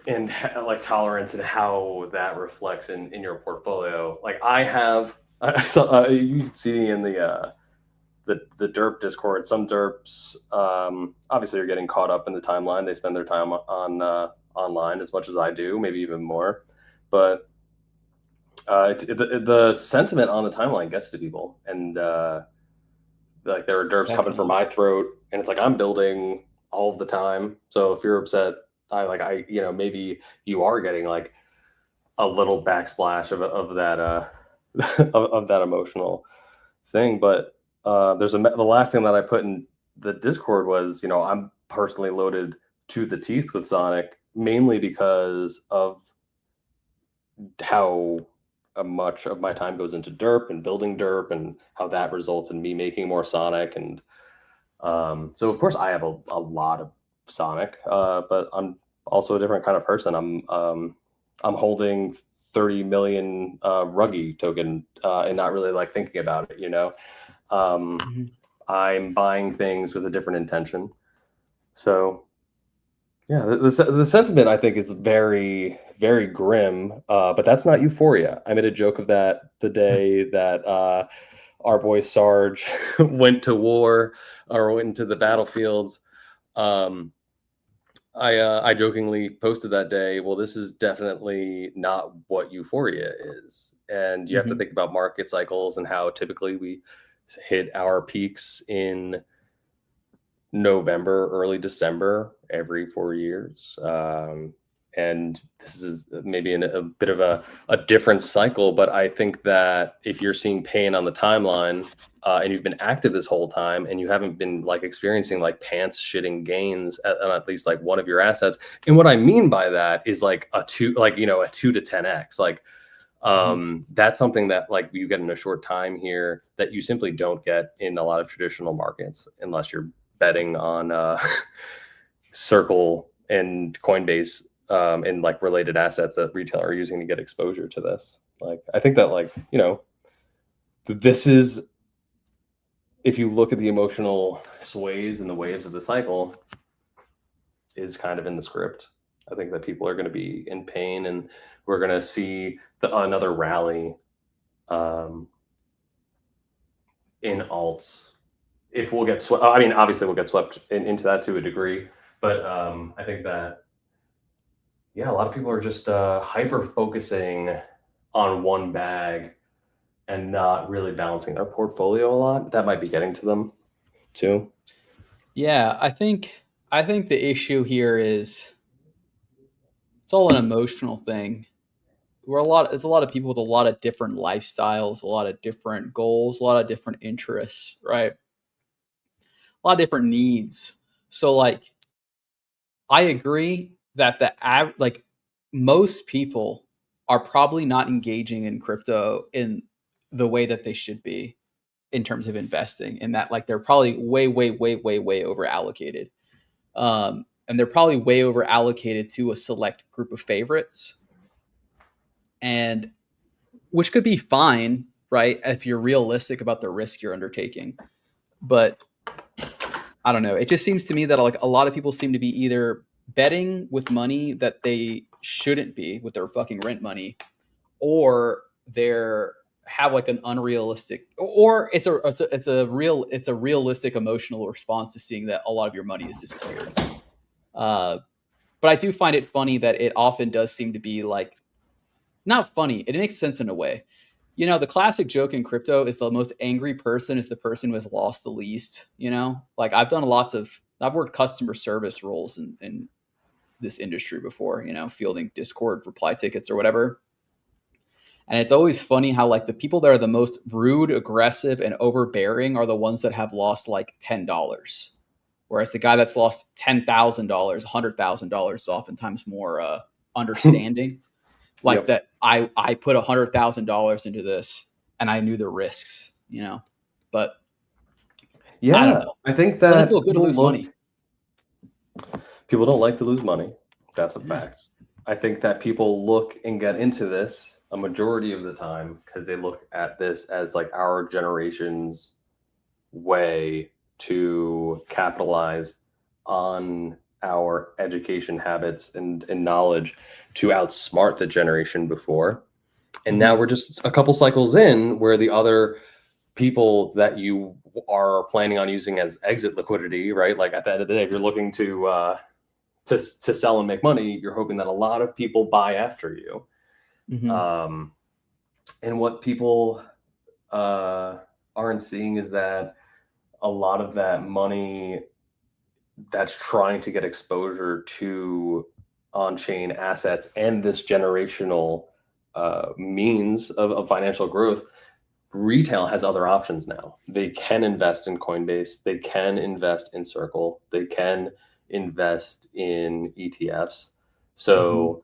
and like tolerance and how that reflects in your portfolio. Like I have, so you can see in the Derp Discord, some Derps, obviously are getting caught up in the timeline. They spend their time on online as much as I do, maybe even more. But the sentiment on the timeline gets to people, and like there are Derps coming for my throat, and it's like I'm building all of the time. So if you're upset, you know, maybe you are getting like a little backsplash of that of that emotional thing. But the last thing that I put in the Discord was, you know, I'm personally loaded to the teeth with Sonic, mainly because of how much of my time goes into Derp and building Derp, and how that results in me making more Sonic. And so of course I have a lot of Sonic, but I'm also a different kind of person. I'm holding 30 million Ruggie token and not really like thinking about it, you know. I'm buying things with a different intention. So yeah, the sentiment I think is very, very grim, but that's not euphoria. I made a joke of that the day that our boy Sarge went to war or went into the battlefields. I jokingly posted that day, well, this is definitely not what euphoria is. And you have to think about market cycles and how typically we hit our peaks in November, early December every 4 years. And this is maybe in a bit of a different cycle, but I think that if you're seeing pain on the timeline and you've been active this whole time and you haven't been like experiencing like pants shitting gains at least like one of your assets. And what I mean by that is like a 2 to 10x, like that's something that like you get in a short time here that you simply don't get in a lot of traditional markets unless you're betting on Circle and Coinbase and like related assets that retail are using to get exposure to this. Like, I think that like, you know, this is, if you look at the emotional sways and the waves of the cycle, is kind of in the script. I think that people are going to be in pain, and we're going to see another rally in alts. If we'll get swept, I mean, obviously we'll get swept into that to a degree, but I think that, yeah, a lot of people are just hyper focusing on one bag and not really balancing their portfolio a lot. That might be getting to them too. Yeah, I think the issue here is it's all an emotional thing. It's a lot of people with a lot of different lifestyles, a lot of different goals, a lot of different interests, right? A lot of different needs. So like, I agree that like most people are probably not engaging in crypto in the way that they should be in terms of investing, and that like they're probably way over allocated. And they're probably way over allocated to a select group of favorites, and which could be fine, right? If you're realistic about the risk you're undertaking. But I don't know. It just seems to me that like a lot of people seem to be either betting with money that they shouldn't be with their fucking rent money, or they're have like an unrealistic, or it's a realistic emotional response to seeing that a lot of your money has disappeared. But I do find it funny that it often does seem to be like, not funny. It makes sense in a way. You know, the classic joke in crypto is the most angry person is the person who has lost the least, you know? Like I've worked customer service roles in this industry before, you know, fielding Discord reply tickets or whatever. And it's always funny how like the people that are the most rude, aggressive, and overbearing are the ones that have lost like $10, Whereas the guy that's lost $10,000, $100,000 is oftentimes more understanding. Like that I put $100,000 into this and I knew the risks, you know. But I don't know. I think that doesn't feel good to lose money. People don't like to lose money. That's a fact. I think that people look and get into this a majority of the time because they look at this as like our generation's way to capitalize on our education habits and knowledge to outsmart the generation before. And now we're just a couple cycles in where the other people that you are planning on using as exit liquidity, right? Like at the end of the day, if you're looking to sell and make money, you're hoping that a lot of people buy after you. And what people aren't seeing is that a lot of that money that's trying to get exposure to on-chain assets and this generational means of financial growth, retail has other options now. They can invest in Coinbase. They can invest in Circle. They can invest in ETFs. So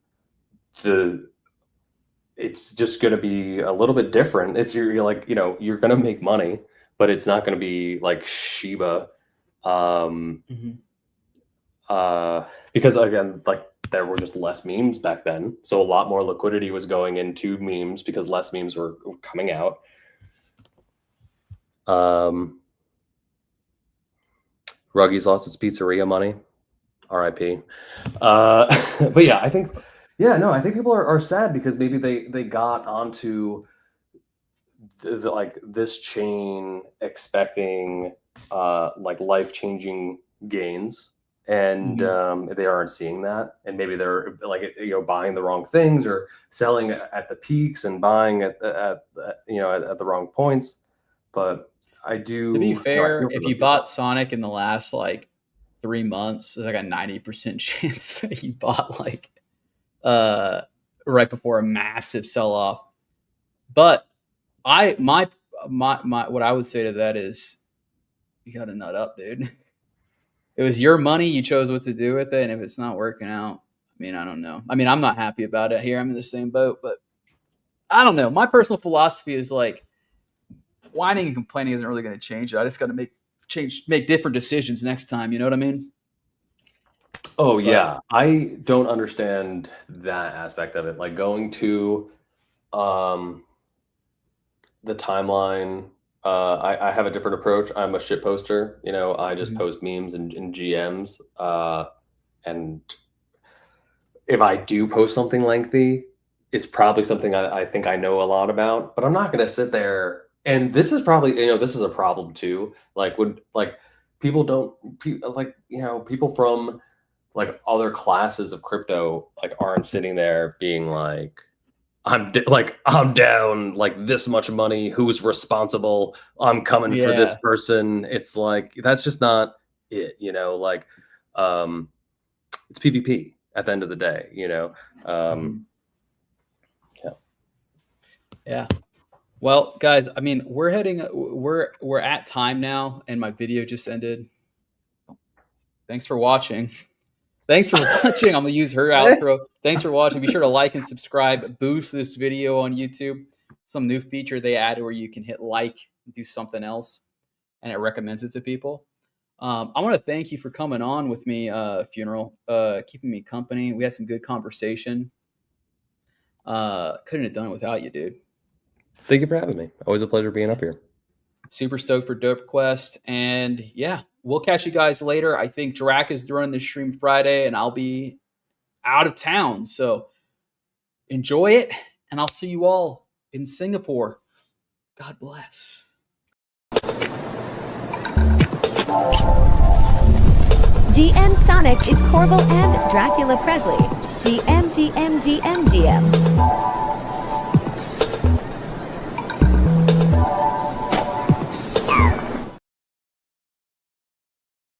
it's just going to be a little bit different. You're like, you know, you're going to make money, but it's not going to be like Shiba. Because again, like there were just less memes back then. So a lot more liquidity was going into memes because less memes were coming out. Ruggies lost its pizzeria money. R.I.P. But yeah, I think people are sad because maybe they got onto the like this chain expecting like life-changing gains, and they aren't seeing that, and maybe they're like, you know, buying the wrong things or selling at the peaks and buying at the wrong points. But I do, to be fair, if you bought Sonic in the last like 3 months, there's like a 90% chance that you bought like right before a massive sell-off. But my what I would say to that is, you gotta nut up, dude. It was your money, you chose what to do with it, and if it's not working out, I mean, I don't know. I mean, I'm not happy about it here. I'm in the same boat, but I don't know. My personal philosophy is like, whining and complaining isn't really going to change it. I just got to make different decisions next time. You know what I mean? Oh, yeah. I don't understand that aspect of it. Like going to the timeline, I have a different approach. I'm a shit poster. You know, I just post memes and GMs. And if I do post something lengthy, it's probably something I think I know a lot about, but I'm not going to sit there. And this is probably, you know, this is a problem too. Like when, like people people from like other classes of crypto, like aren't sitting there being like, I'm down like this much money. Who's responsible? I'm coming for this person. It's like, that's just not it, you know, like, it's PvP at the end of the day, you know? Yeah. Well, guys, I mean, we're at time now, and my video just ended. Thanks for watching. I'm gonna use her outro. Thanks for watching. Be sure to like and subscribe. Boost this video on YouTube. Some new feature they added where you can hit like and do something else, and it recommends it to people. I want to thank you for coming on with me, Funeral, keeping me company. We had some good conversation. Couldn't have done it without you, dude. Thank you for having me. Always a pleasure being up here. Super stoked for DerpQuest. And yeah, we'll catch you guys later. I think Drac is running this stream Friday, and I'll be out of town. So enjoy it, and I'll see you all in Singapore. God bless. GM Sonic is Corval and Dracula Presley. GM.